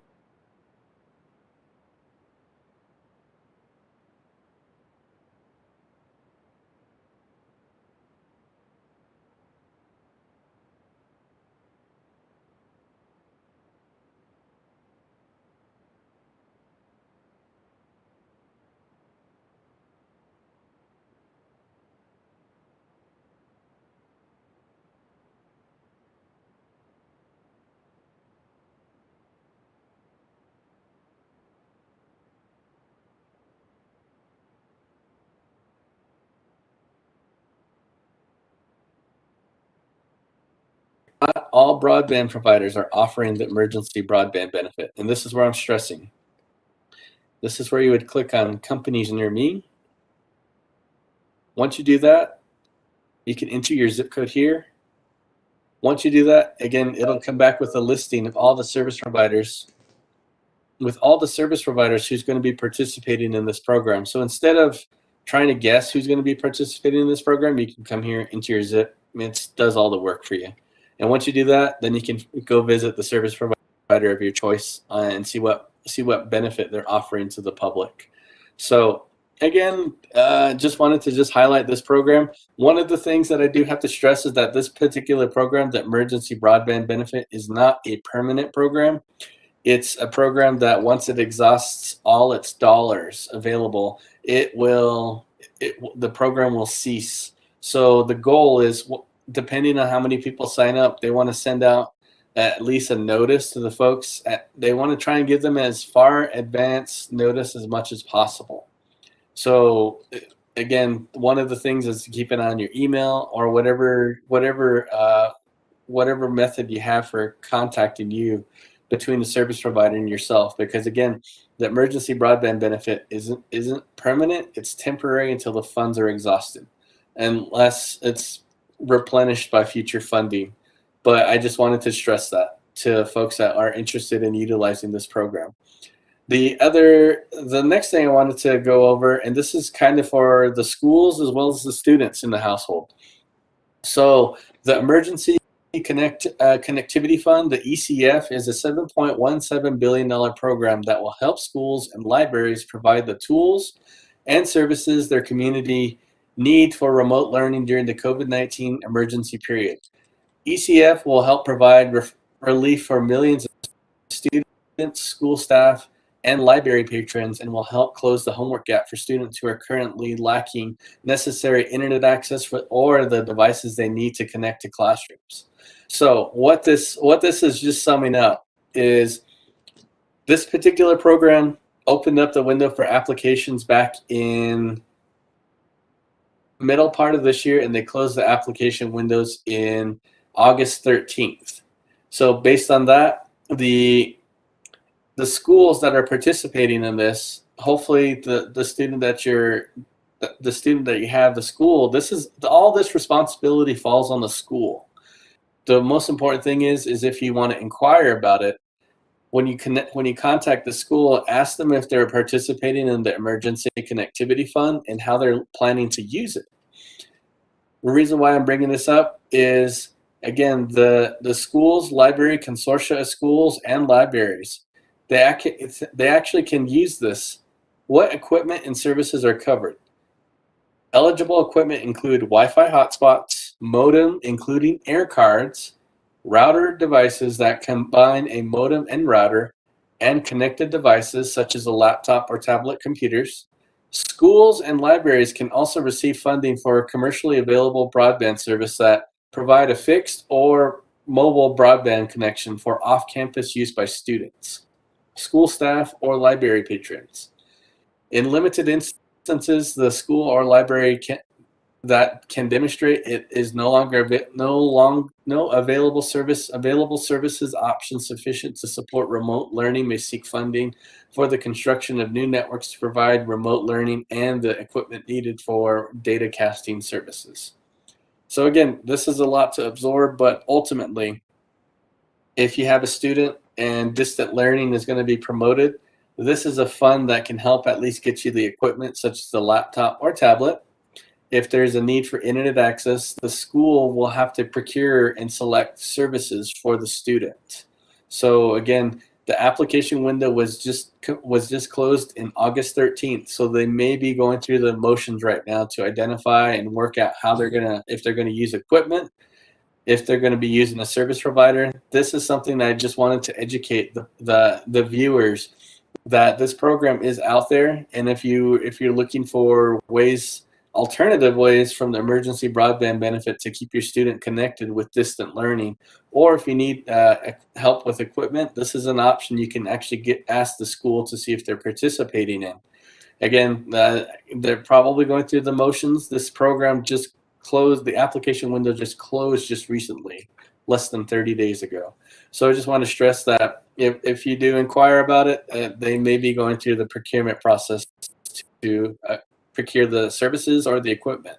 not all broadband providers are offering the emergency broadband benefit. And this is where I'm stressing. This is where you would click on companies near me. Once you do that, you can enter your zip code here. Once you do that, again, it'll come back with a listing of all the service providers, who's going to be participating in this program. So instead of trying to guess who's going to be participating in this program, you can come here into your zip. It does all the work for you. And once you do that, then you can go visit the service provider of your choice and see what benefit they're offering to the public. So again, just wanted to highlight this program. One of the things that I do have to stress is that this particular program, the emergency broadband benefit, is not a permanent program. It's a program that once it exhausts all its dollars available, the program will cease. So the goal is, depending on how many people sign up, they want to send out at least a notice to the folks. They want to try and give them as far advance notice as much as possible. So again, one of the things is to keep an eye on your email or whatever method you have for contacting you between the service provider and yourself, because again, the emergency broadband benefit isn't permanent. It's temporary until the funds are exhausted, unless it's replenished by future funding. But I just wanted to stress that to folks that are interested in utilizing this program. The next thing I wanted to go over, and this is kind of for the schools as well as the students in the household. So the emergency Connectivity Fund, the ECF, is a $7.17 billion program that will help schools and libraries provide the tools and services their community need for remote learning during the COVID-19 emergency period. ECF will help provide relief for millions of students, school staff, and library patrons, and will help close the homework gap for students who are currently lacking necessary internet access or the devices they need to connect to classrooms. So what this is just summing up is this particular program opened up the window for applications back in middle part of this year, and they closed the application windows in August 13th. So based on that, the schools that are participating in this, hopefully the student that you have, the school, all this responsibility falls on the school. The most important thing is if you want to inquire about it, when you contact the school, ask them if they're participating in the Emergency Connectivity Fund and how they're planning to use it. The reason why I'm bringing this up is, again, the schools, library, consortia of schools and libraries, they actually can use this. What equipment and services are covered? Eligible equipment include Wi-Fi hotspots, modem including air cards, router devices that combine a modem and router, and connected devices such as a laptop or tablet computers. Schools and libraries can also receive funding for a commercially available broadband service that provide a fixed or mobile broadband connection for off-campus use by students, school staff, or library patrons. In limited instances, the school or library can demonstrate it is no available services options sufficient to support remote learning may seek funding for the construction of new networks to provide remote learning and the equipment needed for data casting services. So again, this is a lot to absorb, but ultimately, if you have a student and distant learning is going to be promoted, this is a fund that can help at least get you the equipment such as the laptop or tablet. If there's a need for internet access, the school will have to procure and select services for the student. So again, the application window was just closed in August 13th. So they may be going through the motions right now to identify and work out how if they're gonna use equipment, if they're gonna be using a service provider. This is something that I just wanted to educate the viewers that this program is out there, and if you're looking for alternative ways from the emergency broadband benefit to keep your student connected with distant learning, or if you need help with equipment, this is an option you can actually ask the school to see if they're participating in. Again, they're probably going through the motions. This program just closed, the application window just closed just recently, less than 30 days ago. So I just want to stress that if you do inquire about it, they may be going through the procurement process to procure the services or the equipment.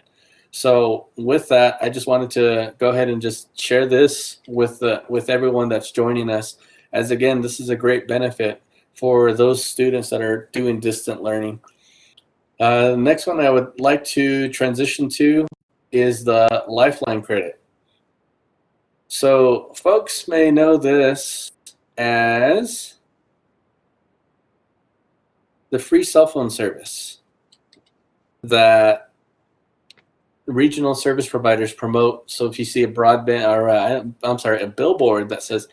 So with that, I just wanted to go ahead and just share this with everyone that's joining us, as again, this is a great benefit for those students that are doing distant learning. The next one I would like to transition to is the Lifeline credit. So folks may know this as the free cell phone service that regional service providers promote. So if you see a broadband or a billboard that says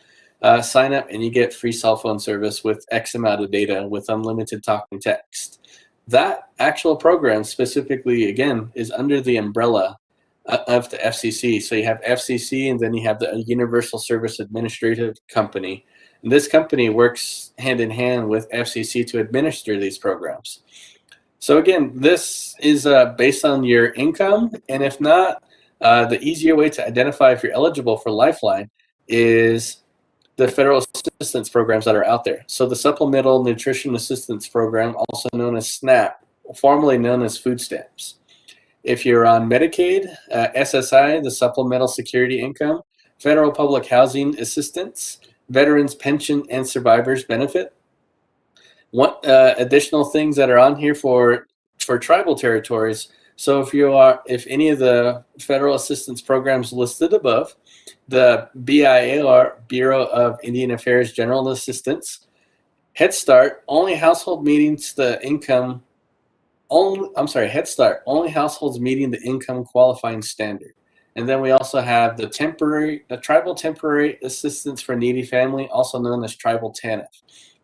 sign up and you get free cell phone service with X amount of data with unlimited talk and text, that actual program specifically, again, is under the umbrella of the FCC. So you have FCC, and then you have the Universal Service Administrative Company. And this company works hand in hand with FCC to administer these programs. So again, this is based on your income, and if not, the easier way to identify if you're eligible for Lifeline is the federal assistance programs that are out there. So the Supplemental Nutrition Assistance Program, also known as SNAP, formerly known as food stamps. If you're on Medicaid, SSI, the Supplemental Security Income, Federal Public Housing Assistance, Veterans Pension and Survivors Benefit. What additional things that are on here for tribal territories? So if any of the federal assistance programs listed above, the BIAR, Bureau of Indian Affairs General Assistance, Head Start, only household meetings the income, Head Start, only households meeting the income qualifying standard. And then we also have the Tribal Temporary Assistance for Needy Family, also known as Tribal TANF.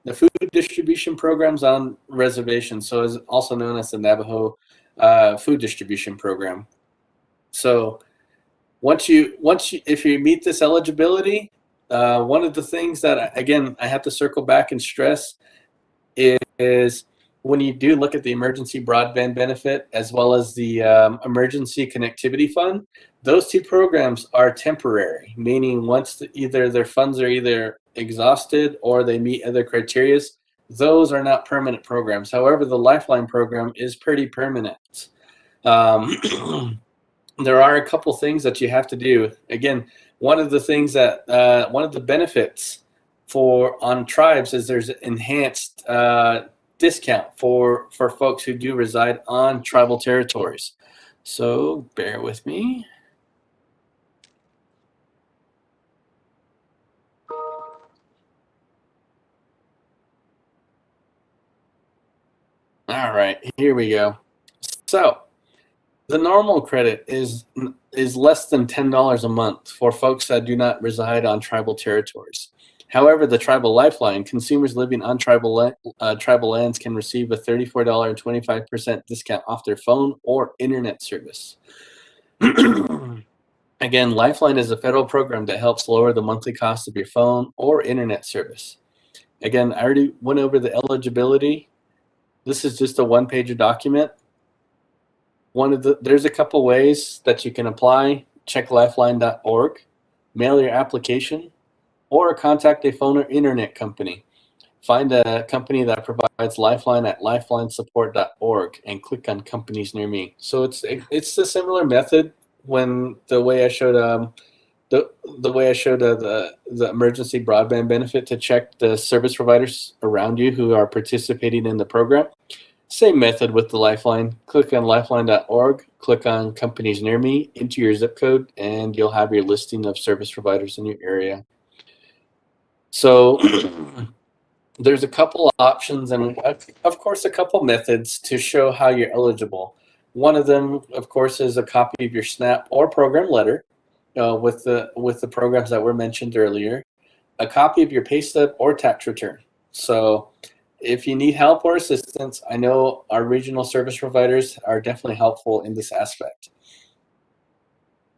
The food distribution programs on reservations, so is also known as the Navajo food distribution program. So if you meet this eligibility, one of the things that again I have to circle back and stress is when you do look at the emergency broadband benefit as well as the emergency connectivity fund, those two programs are temporary, meaning once either their funds are either exhausted or they meet other criteria, those are not permanent programs. However, the Lifeline program is pretty permanent. There are a couple things that you have to do. Again, one of the things that one of the benefits on tribes is there's enhanced discount for folks who do reside on tribal territories. So bear with me. All right, here we go. So the normal credit is less than $10 a month for folks that do not reside on tribal territories. However, the Tribal Lifeline, consumers living on tribal lands can receive a $34.25 discount off their phone or internet service. Again, Lifeline is a federal program that helps lower the monthly cost of your phone or internet service. Again, I already went over the eligibility. This is just a one-page document. There's a couple ways that you can apply. Check lifeline.org, mail your application, or contact a phone or internet company. Find a company that provides Lifeline at lifelinesupport.org and click on companies near me. So it's a similar method when the way I showed the emergency broadband benefit to check the service providers around you who are participating in the program. Same method with the Lifeline. Click on lifeline.org, click on companies near me, enter your zip code, and you'll have your listing of service providers in your area. So there's a couple options and of course a couple methods to show how you're eligible. One of them, of course, is a copy of your SNAP or program letter with the programs that were mentioned earlier, a copy of your pay stub or tax return. So if you need help or assistance, I know our regional service providers are definitely helpful in this aspect.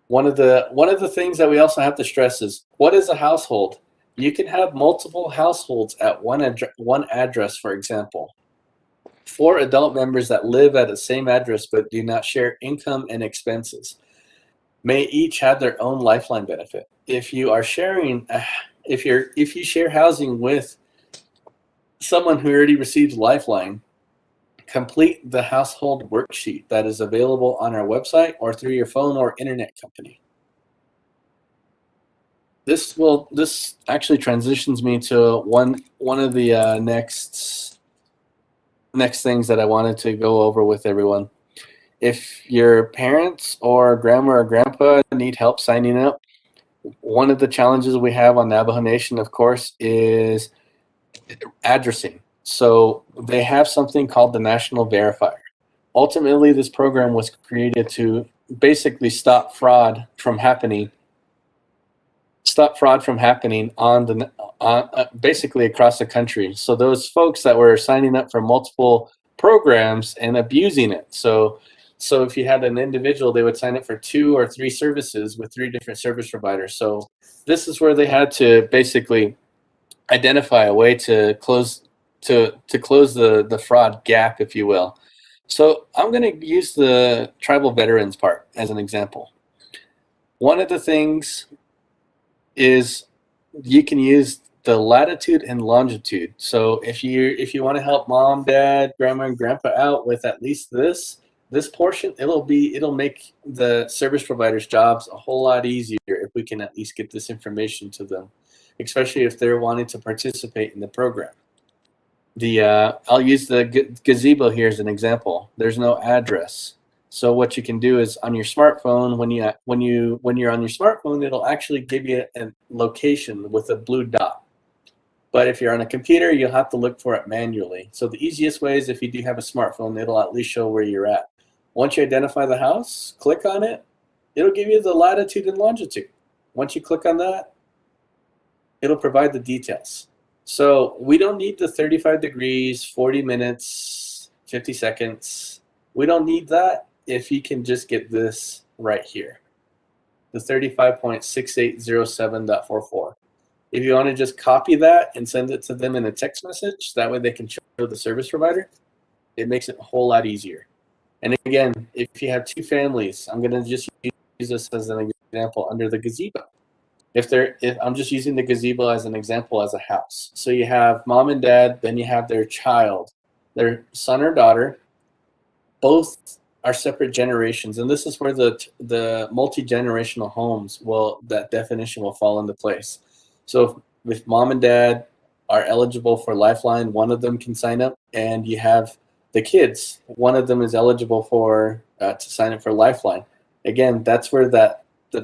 One of the things that we also have to stress is, what is a household? You can have multiple households at one address, for example. 4 adult members that live at the same address but do not share income and expenses may each have their own Lifeline benefit. If you are sharing, if you share housing with someone who already received Lifeline, complete the household worksheet that is available on our website or through your phone or internet company. This actually transitions me to one of the next things that I wanted to go over with everyone. If your parents or grandma or grandpa need help signing up, one of the challenges we have on Navajo Nation, of course, is addressing. So they have something called the National Verifier. Ultimately, this program was created to basically stop fraud from happening basically across the country. So those folks that were signing up for multiple programs and abusing it. So if you had an individual, they would sign up for 2 or 3 services with 3 different service providers. So this is where they had to basically identify a way to close the fraud gap, if you will. So I'm going to use the tribal veterans part as an example. One of the things is you can use the latitude and longitude. So if you want to help mom, dad, grandma, and grandpa out with at least this portion, it'll make the service providers' jobs a whole lot easier if we can at least get this information to them, especially if they're wanting to participate in the program. I'll use the gazebo here as an example. There's no address. So what you can do is on your smartphone, when you're on your smartphone, it'll actually give you a location with a blue dot. But if you're on a computer, you'll have to look for it manually. So the easiest way is if you do have a smartphone, it'll at least show where you're at. Once you identify the house, click on it. It'll give you the latitude and longitude. Once you click on that, it'll provide the details. So we don't need the 35 degrees, 40 minutes, 50 seconds. We don't need that if you can just get this right here, the 35.6807.44. If you want to just copy that and send it to them in a text message, that way they can show the service provider, it makes it a whole lot easier. And again, if you have two families, I'm going to just use this as an example under the gazebo. If I'm just using the gazebo as an example as a house. So you have mom and dad, then you have their child, their son or daughter. Both are separate generations, and this is where the multi-generational homes that definition will fall into place. So if mom and dad are eligible for Lifeline, one of them can sign up, and you have the kids, one of them is eligible for to sign up for Lifeline. Again, that's where the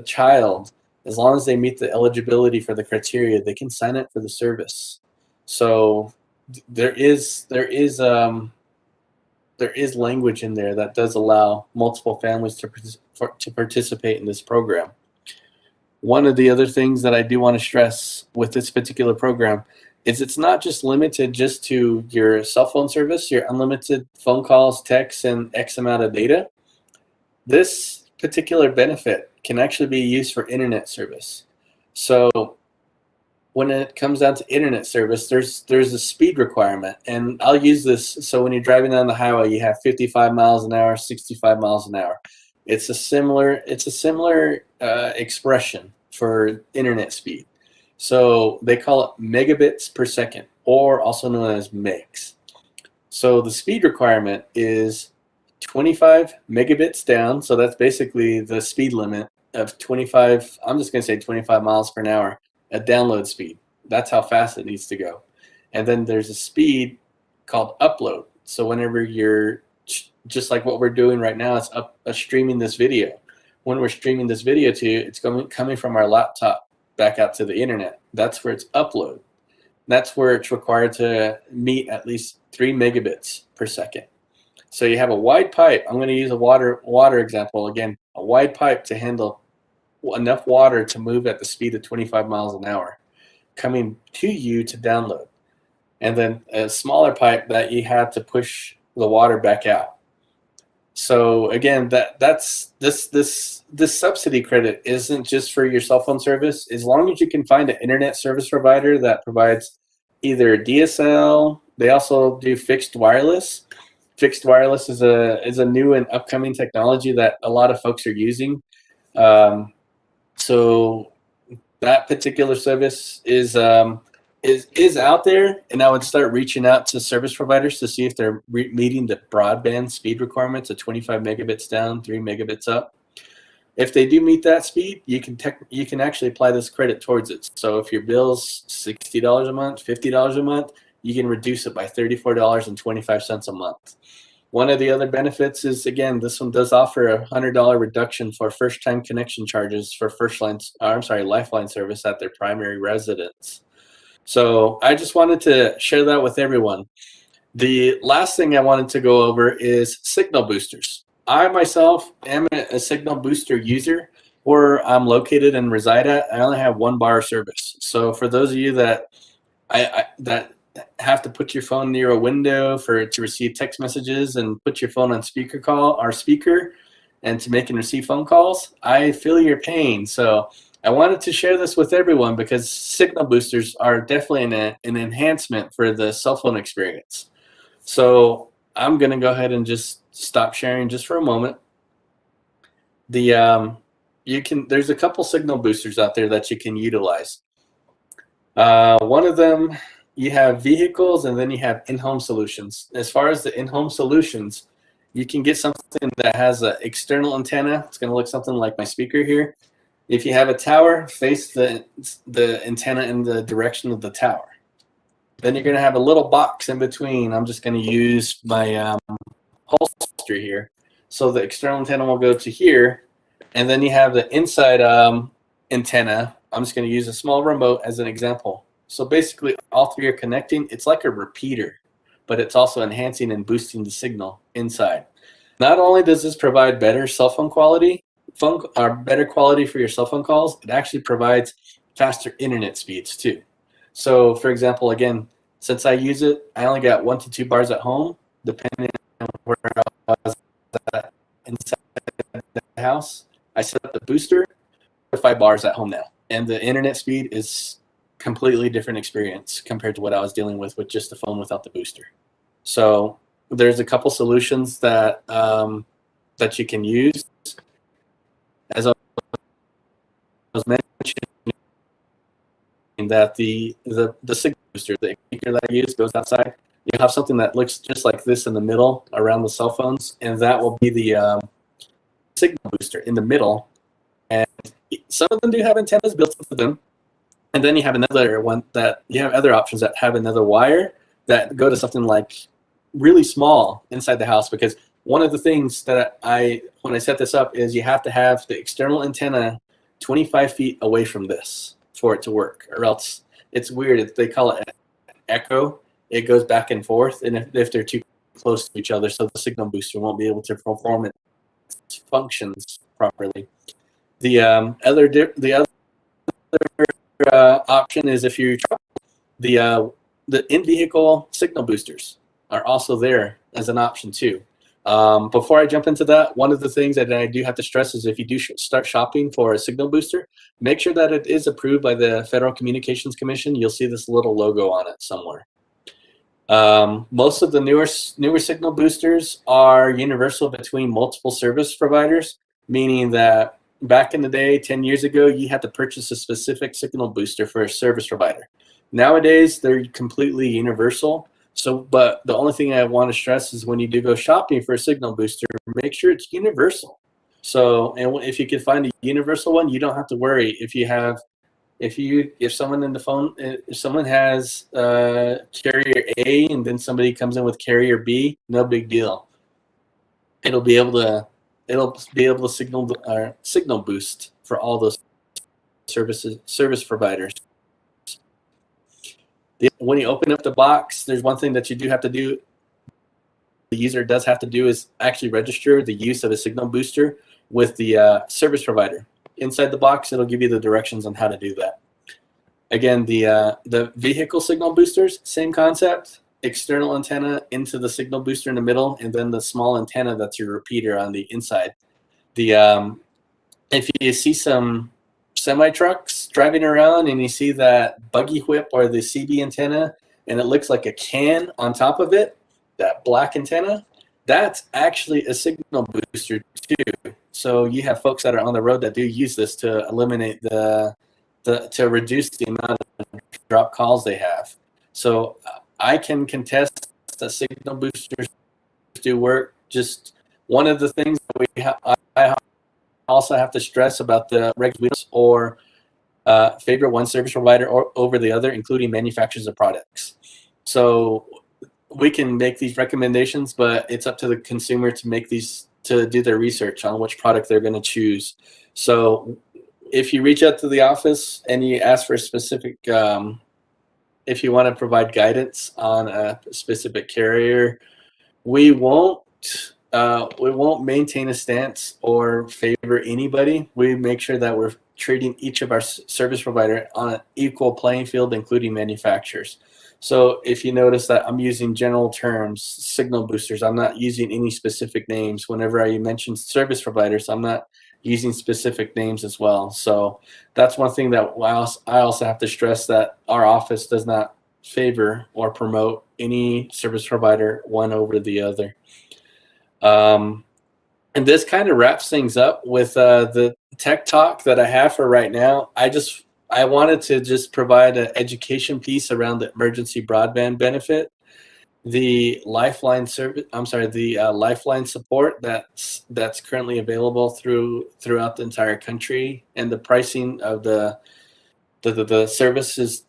child, as long as they meet the eligibility for the criteria, they can sign up for the service. So there is language in there that does allow multiple families to participate in this program. One of the other things that I do want to stress with this particular program is it's not just limited just to your cell phone service, your unlimited phone calls, texts, and X amount of data. This particular benefit can actually be used for internet service. So when it comes down to internet service, there's a speed requirement, and I'll use this. So when you're driving down the highway, you have 55 miles an hour, 65 miles an hour. It's a similar expression for internet speed. So they call it megabits per second, or also known as megs. So the speed requirement is 25 megabits down. So that's basically the speed limit of 25. I'm just going to say 25 miles per hour. A download speed. That's how fast it needs to go. And then there's a speed called upload. So whenever you're, just like what we're doing right now, it's streaming this video. When we're streaming this video to you, it's coming from our laptop back out to the internet. That's where it's upload. That's where it's required to meet at least 3 megabits per second. So you have a wide pipe. I'm going to use a water example again. A wide pipe to handle enough water to move at the speed of 25 miles an hour coming to you to download, and then a smaller pipe that you have to push the water back out. So again, that's this subsidy credit isn't just for your cell phone service. As long as you can find an internet service provider that provides either DSL, they also do fixed wireless. Fixed wireless is a new and upcoming technology that a lot of folks are using. So that particular service is out there, and I would start reaching out to service providers to see if they're meeting the broadband speed requirements of 25 megabits down, 3 megabits up. If they do meet that speed, you can actually apply this credit towards it. So if your bill's $60 a month, $50 a month, you can reduce it by $34.25 a month. One of the other benefits is, again, this one does offer a $100 reduction for first-time connection charges for Lifeline service at their primary residence. So I just wanted to share that with everyone. The last thing I wanted to go over is signal boosters. I myself am a signal booster user. Where I'm located and reside at, I only have 1 bar service. So for those of you that that have to put your phone near a window to receive text messages and put your phone on speaker and to make and receive phone calls, I feel your pain. So I wanted to share this with everyone because signal boosters are definitely an enhancement for the cell phone experience. So I'm going to go ahead and just stop sharing just for a moment. There's a couple signal boosters out there that you can utilize. One of them, you have vehicles, and then you have in-home solutions. As far as the in-home solutions, you can get something that has an external antenna. It's going to look something like my speaker here. If you have a tower, face the antenna in the direction of the tower. Then you're going to have a little box in between. I'm just going to use my holster here. So the external antenna will go to here, and then you have the inside antenna. I'm just going to use a small remote as an example. So basically, all three are connecting. It's like a repeater, but it's also enhancing and boosting the signal inside. Not only does this provide better cell phone quality, better quality for your cell phone calls, it actually provides faster internet speeds too. So for example, again, since I use it, I only got 1 to 2 bars at home, depending on where I was at inside the house. I set up the booster, 5 bars at home now, and the internet speed is completely different experience compared to what I was dealing with just the phone without the booster. So there's a couple solutions that that you can use. As I was mentioning, that the signal booster, the speaker that I use goes outside. You have something that looks just like this in the middle around the cell phones, and that will be the signal booster in the middle. And some of them do have antennas built into them. And then you have another one that you have other options that have another wire that go to something like really small inside the house, because one of the things that when I set this up is you have to have the external antenna 25 feet away from this for it to work, or else it's weird. They call it echo. It goes back and forth, and if they're too close to each other, so the signal booster won't be able to perform its functions properly. The other option is if you the in-vehicle signal boosters are also there as an option too. Before I jump into that, one of the things that I do have to stress is if you do start shopping for a signal booster, make sure that it is approved by the Federal Communications Commission. You'll see this little logo on it somewhere. Most of the newer signal boosters are universal between multiple service providers, meaning that back in the day, 10 years ago, you had to purchase a specific signal booster for a service provider. Nowadays, they're completely universal. So, but the only thing I want to stress is when you do go shopping for a signal booster, make sure it's universal. So, and if you can find a universal one, you don't have to worry if someone in the phone, if someone has carrier A and then somebody comes in with carrier B, no big deal. It'll be able to signal boost for all those service providers. When you open up the box, there's one thing that you do have to do. The user does have to do is actually register the use of a signal booster with the service provider. Inside the box, it'll give you the directions on how to do that. Again, the vehicle signal boosters, same concept. External antenna into the signal booster in the middle, and then the small antenna that's your repeater on the inside. If you see some semi trucks driving around and you see that buggy whip or the CB antenna, and it looks like a can on top of it, that black antenna, that's actually a signal booster too. So you have folks that are on the road that do use this to eliminate to reduce the amount of drop calls they have. So I can contest that signal boosters do work. Just one of the things that I also have to stress about the regulations or favor one service provider over the other, including manufacturers of products. So we can make these recommendations, but it's up to the consumer to do their research on which product they're going to choose. So if you reach out to the office and you ask for a specific, if you want to provide guidance on a specific carrier, we won't maintain a stance or favor anybody. We make sure that we're treating each of our service provider on an equal playing field, including manufacturers. So if you notice that I'm using general terms, signal boosters, I'm not using any specific names. Whenever I mention service providers, I'm not using specific names as well. So that's one thing that I also have to stress, that our office does not favor or promote any service provider one over the other. And this kind of wraps things up with the tech talk that I have for right now. I wanted to just provide an education piece around the emergency broadband benefit, the Lifeline service. The Lifeline support that's currently available throughout the entire country, and the pricing of the service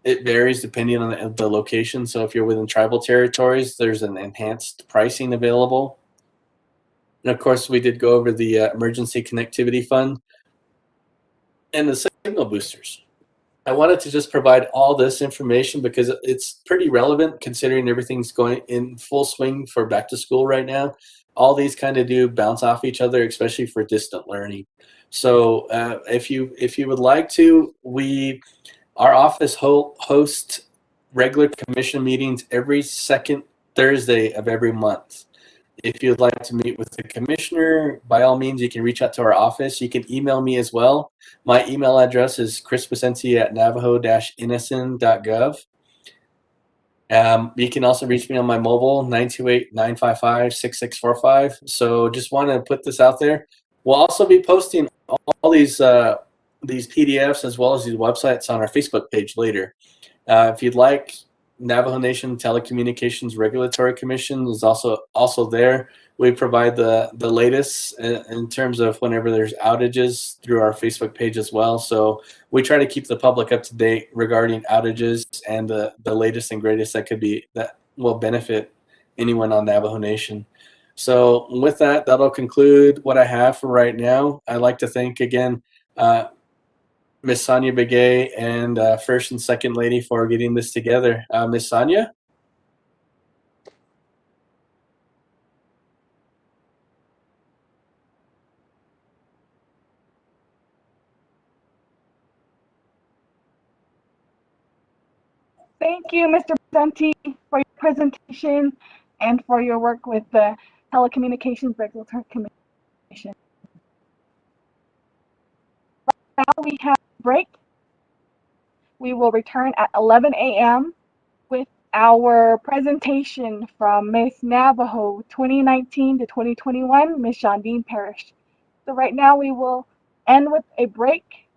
it varies depending on the location. So if you're within tribal territories, there's an enhanced pricing available. And of course, we did go over the Emergency Connectivity Fund and the signal boosters. I wanted to just provide all this information because it's pretty relevant considering everything's going in full swing for back to school right now. All these kind of do bounce off each other, especially for distant learning. So if you would like to, our office hosts regular commission meetings every second Thursday of every month. If you'd like to meet with the commissioner, by all means, you can reach out to our office. You can email me as well. My email address is chrispacensi@navajo-innocent.gov. You can also reach me on my mobile, 928-955-6645. So just want to put this out there. We'll also be posting all these PDFs as well as these websites on our Facebook page later. If you'd like, Navajo Nation Telecommunications Regulatory Commission is also there. We provide the latest in terms of whenever there's outages through our Facebook page as well. So we try to keep the public up to date regarding outages and the latest and greatest that will benefit anyone on Navajo Nation. So with that, that'll conclude what I have for right now. I'd like to thank again Miss Sonia Begay and First and Second Lady for getting this together. Miss Sonia? Thank you, Mr. Presenti, for your presentation and for your work with the Telecommunications Regulatory Commission. Now we have a break. We will return at 11 a.m. with our presentation from Miss Navajo 2019 to 2021, Miss Jandine Parrish. So right now we will end with a break.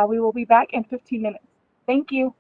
We will be back in 15 minutes. Thank you.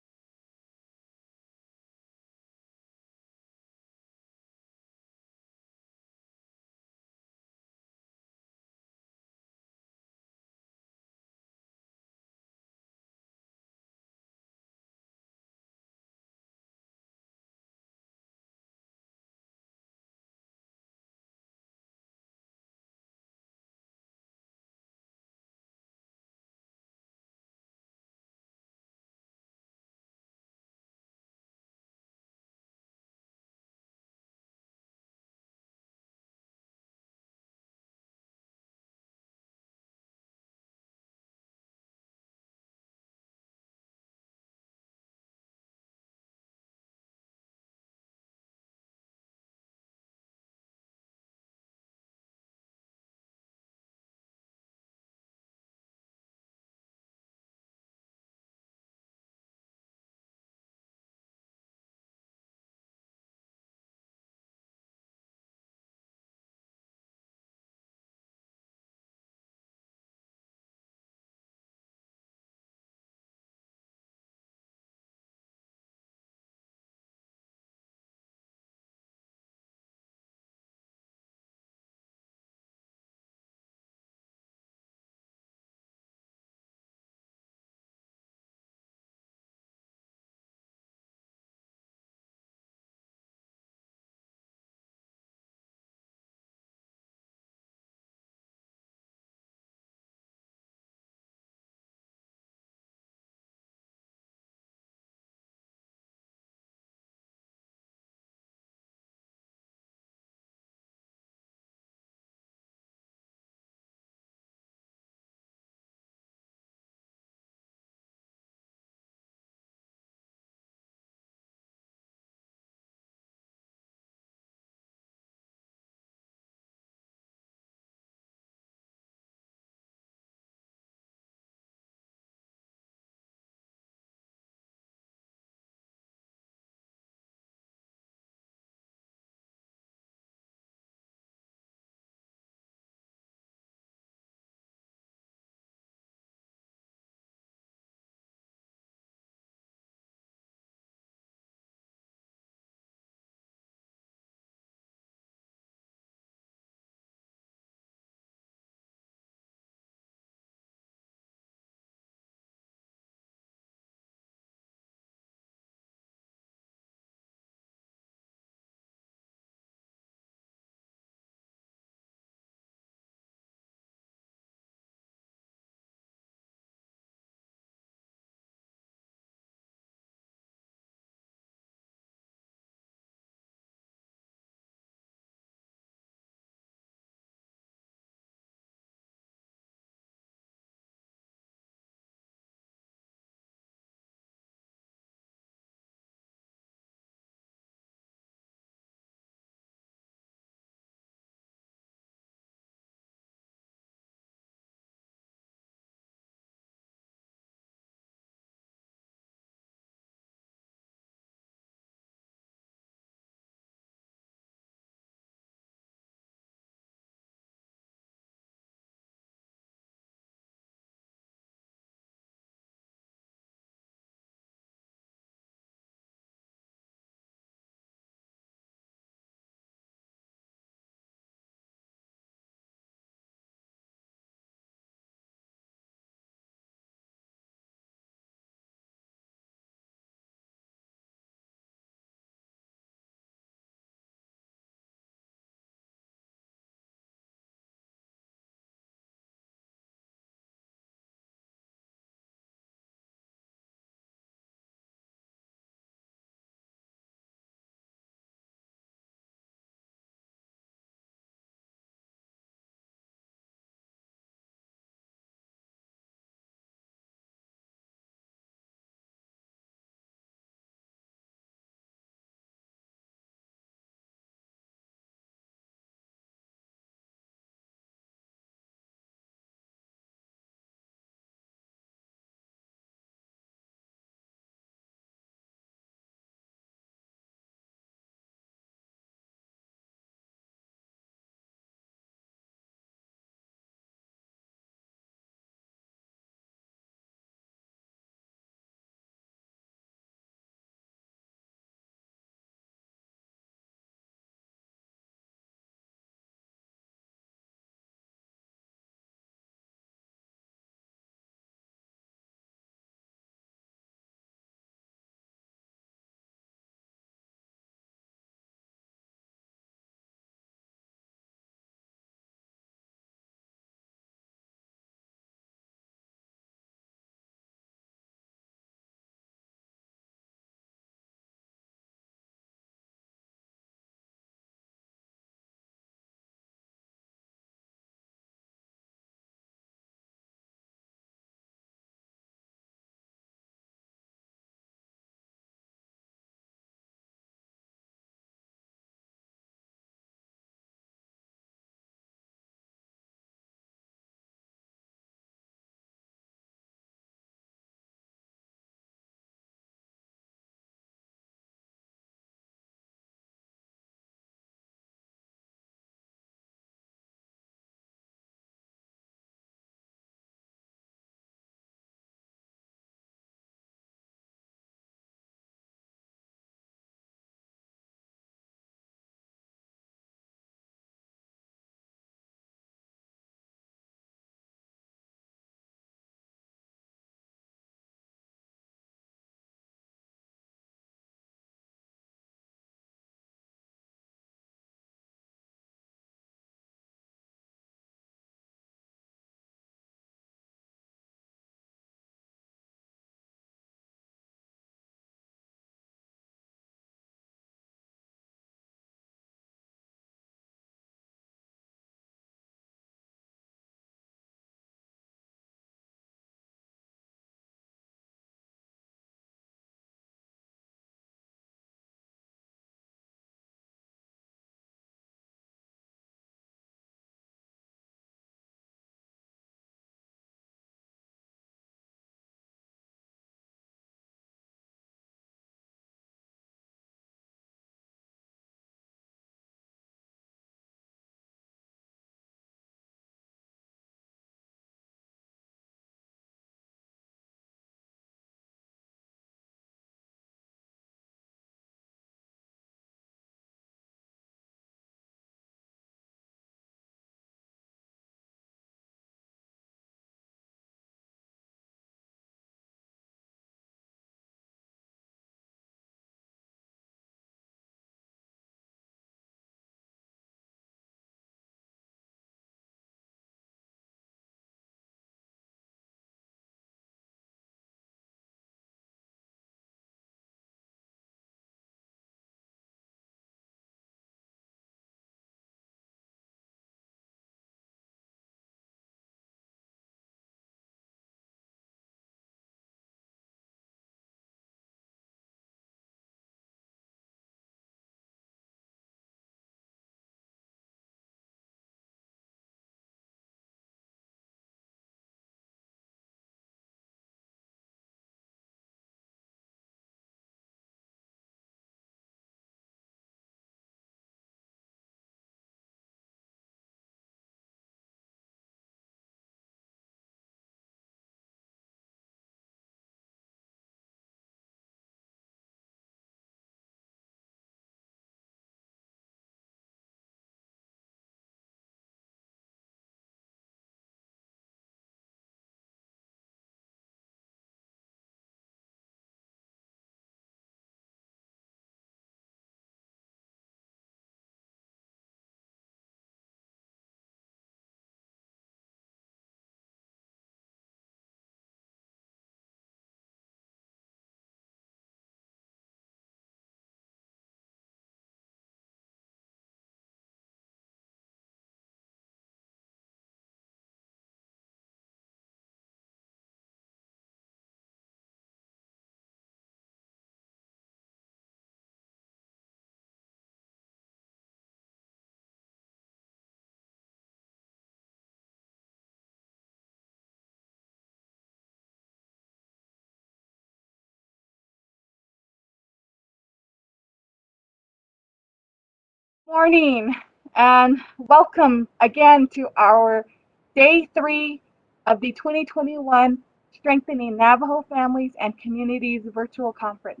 Morning and welcome again to our day 3 of the 2021 Strengthening Navajo Families and Communities virtual conference.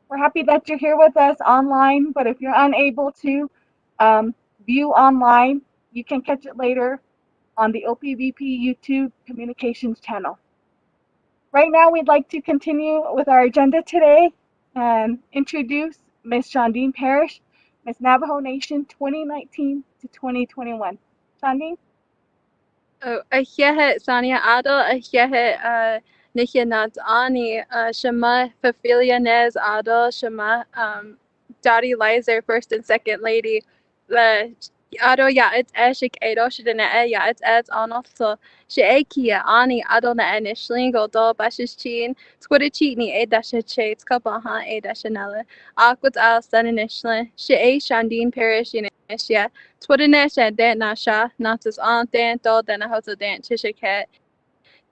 We're happy that you're here with us online, but if you're unable to view online, you can catch it later on the OPVP YouTube communications channel. Right now, we'd like to continue with our agenda today and introduce Ms. Shondine Parrish, Ms. Navajo Nation 2019 to 2021. Shondine? Ahyehe Sania Adel, Ahyehe Nihinat Ani, Shema Fafilia Nez Adel, Shema Dottie Lizer, First and Second Lady. Ado ya it's Eshik Ado Shidana ya it's Eds on also Sheakia Ani Adel na Enishlingo do Bashichin, Twitter cheat ni A dasha chates Kabaha A dashanella, Aquat Al Saninishlan, Shea Shandine Parish Inishia. Twitter and Dan Nasha, Natas on Dan, Dol Dana Hotel Dan Chishiket,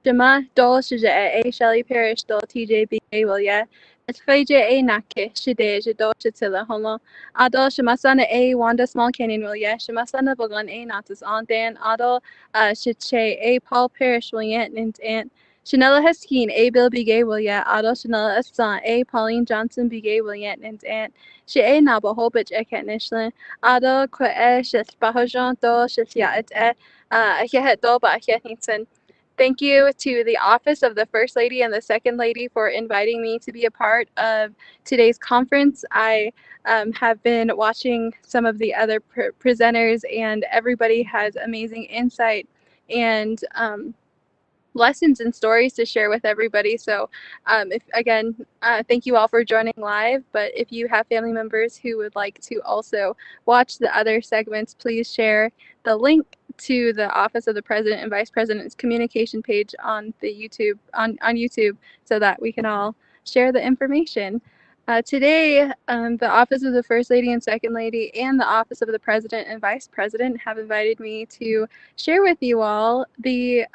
Dema Dol Shija A Shelly Parish Dol TJB Wilya, at Faja A Nake, Shide, Dol Chitilla Homo, Adol Shamasana A Wanda Small Canyon Wilya, Shamasana Bogan A Natas on Dan, Adol Shiche A Paul Parish Williant and Aunt. Chanela Heskeen, A. Bill Bigay Wilya, Adol Chanela Assan, A. Pauline Johnson Bigay Williant and Aunt. She A. Naba Hobich Eket Nishlin, Adol Kwe Shit Bahojan Do Shit Ya Et Ahet Doba Ahet. Thank you to the Office of the First Lady and the Second Lady for inviting me to be a part of today's conference. I have been watching some of the other presenters, and everybody has amazing insight and lessons and stories to share with everybody. So thank you all for joining live, but if you have family members who would like to also watch the other segments, please share the link to the Office of the President and Vice President's communication page on the on YouTube so that we can all share the information. Today, the Office of the First Lady and Second Lady and the Office of the President and Vice President have invited me to share with you all the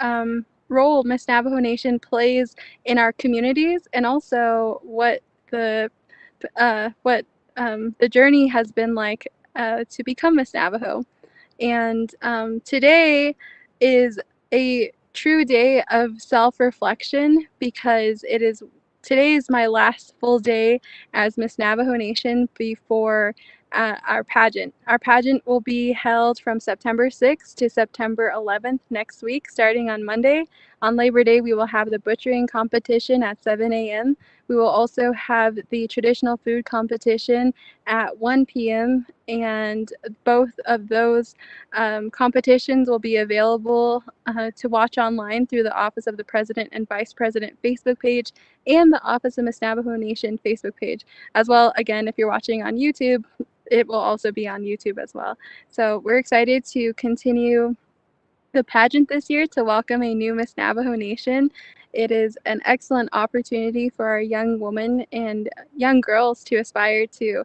role Miss Navajo Nation plays in our communities, and also what the journey has been like to become Miss Navajo. And today is a true day of self-reflection because today is my last full day as Miss Navajo Nation before our pageant. Our pageant will be held from September 6th to September 11th next week, starting on Monday. On Labor Day, we will have the butchering competition at 7 a.m. We will also have the traditional food competition at 1 p.m. and both of those competitions will be available to watch online through the Office of the President and Vice President Facebook page and the Office of Miss Navajo Nation Facebook page. As well, again, if you're watching on YouTube, it will also be on YouTube as well. So we're excited to continue the pageant this year to welcome a new Miss Navajo Nation. It is an excellent opportunity for our young women and young girls to aspire to.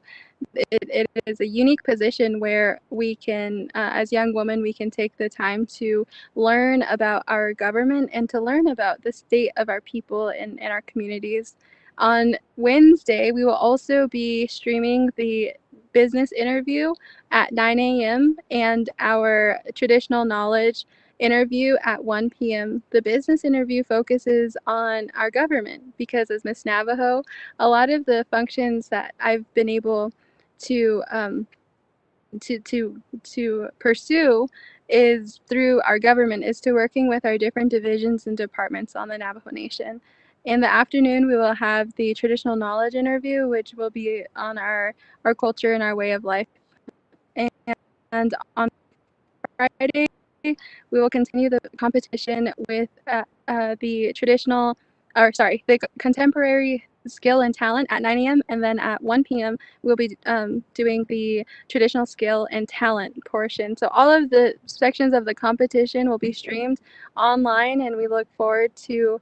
It is a unique position where we can, as young women, we can take the time to learn about our government and to learn about the state of our people and our communities. On Wednesday, we will also be streaming the business interview at 9 a.m. and our traditional knowledge interview at 1 p.m. The business interview focuses on our government because as Miss Navajo, a lot of the functions that I've been able to pursue is through our government, is to working with our different divisions and departments on the Navajo Nation. In the afternoon, we will have the traditional knowledge interview, which will be on our culture and our way of life. And on Friday, we will continue the competition with the contemporary skill and talent at 9 a.m. and then at 1 p.m. we'll be doing the traditional skill and talent portion. So all of the sections of the competition will be streamed online, and we look forward to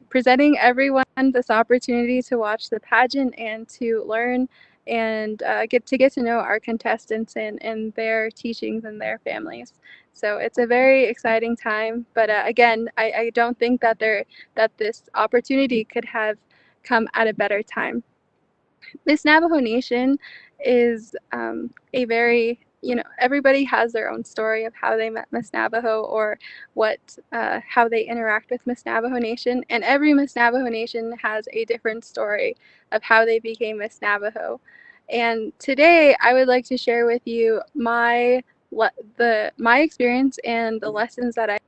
presenting everyone this opportunity to watch the pageant and to learn and get to know our contestants and their teachings and their families. So it's a very exciting time. But again, I don't think that this opportunity could have come at a better time. Miss Navajo Nation is a very, everybody has their own story of how they met Miss Navajo, or how they interact with Miss Navajo Nation. And every Miss Navajo Nation has a different story of how they became Miss Navajo. And today I would like to share with you my experience and the lessons that I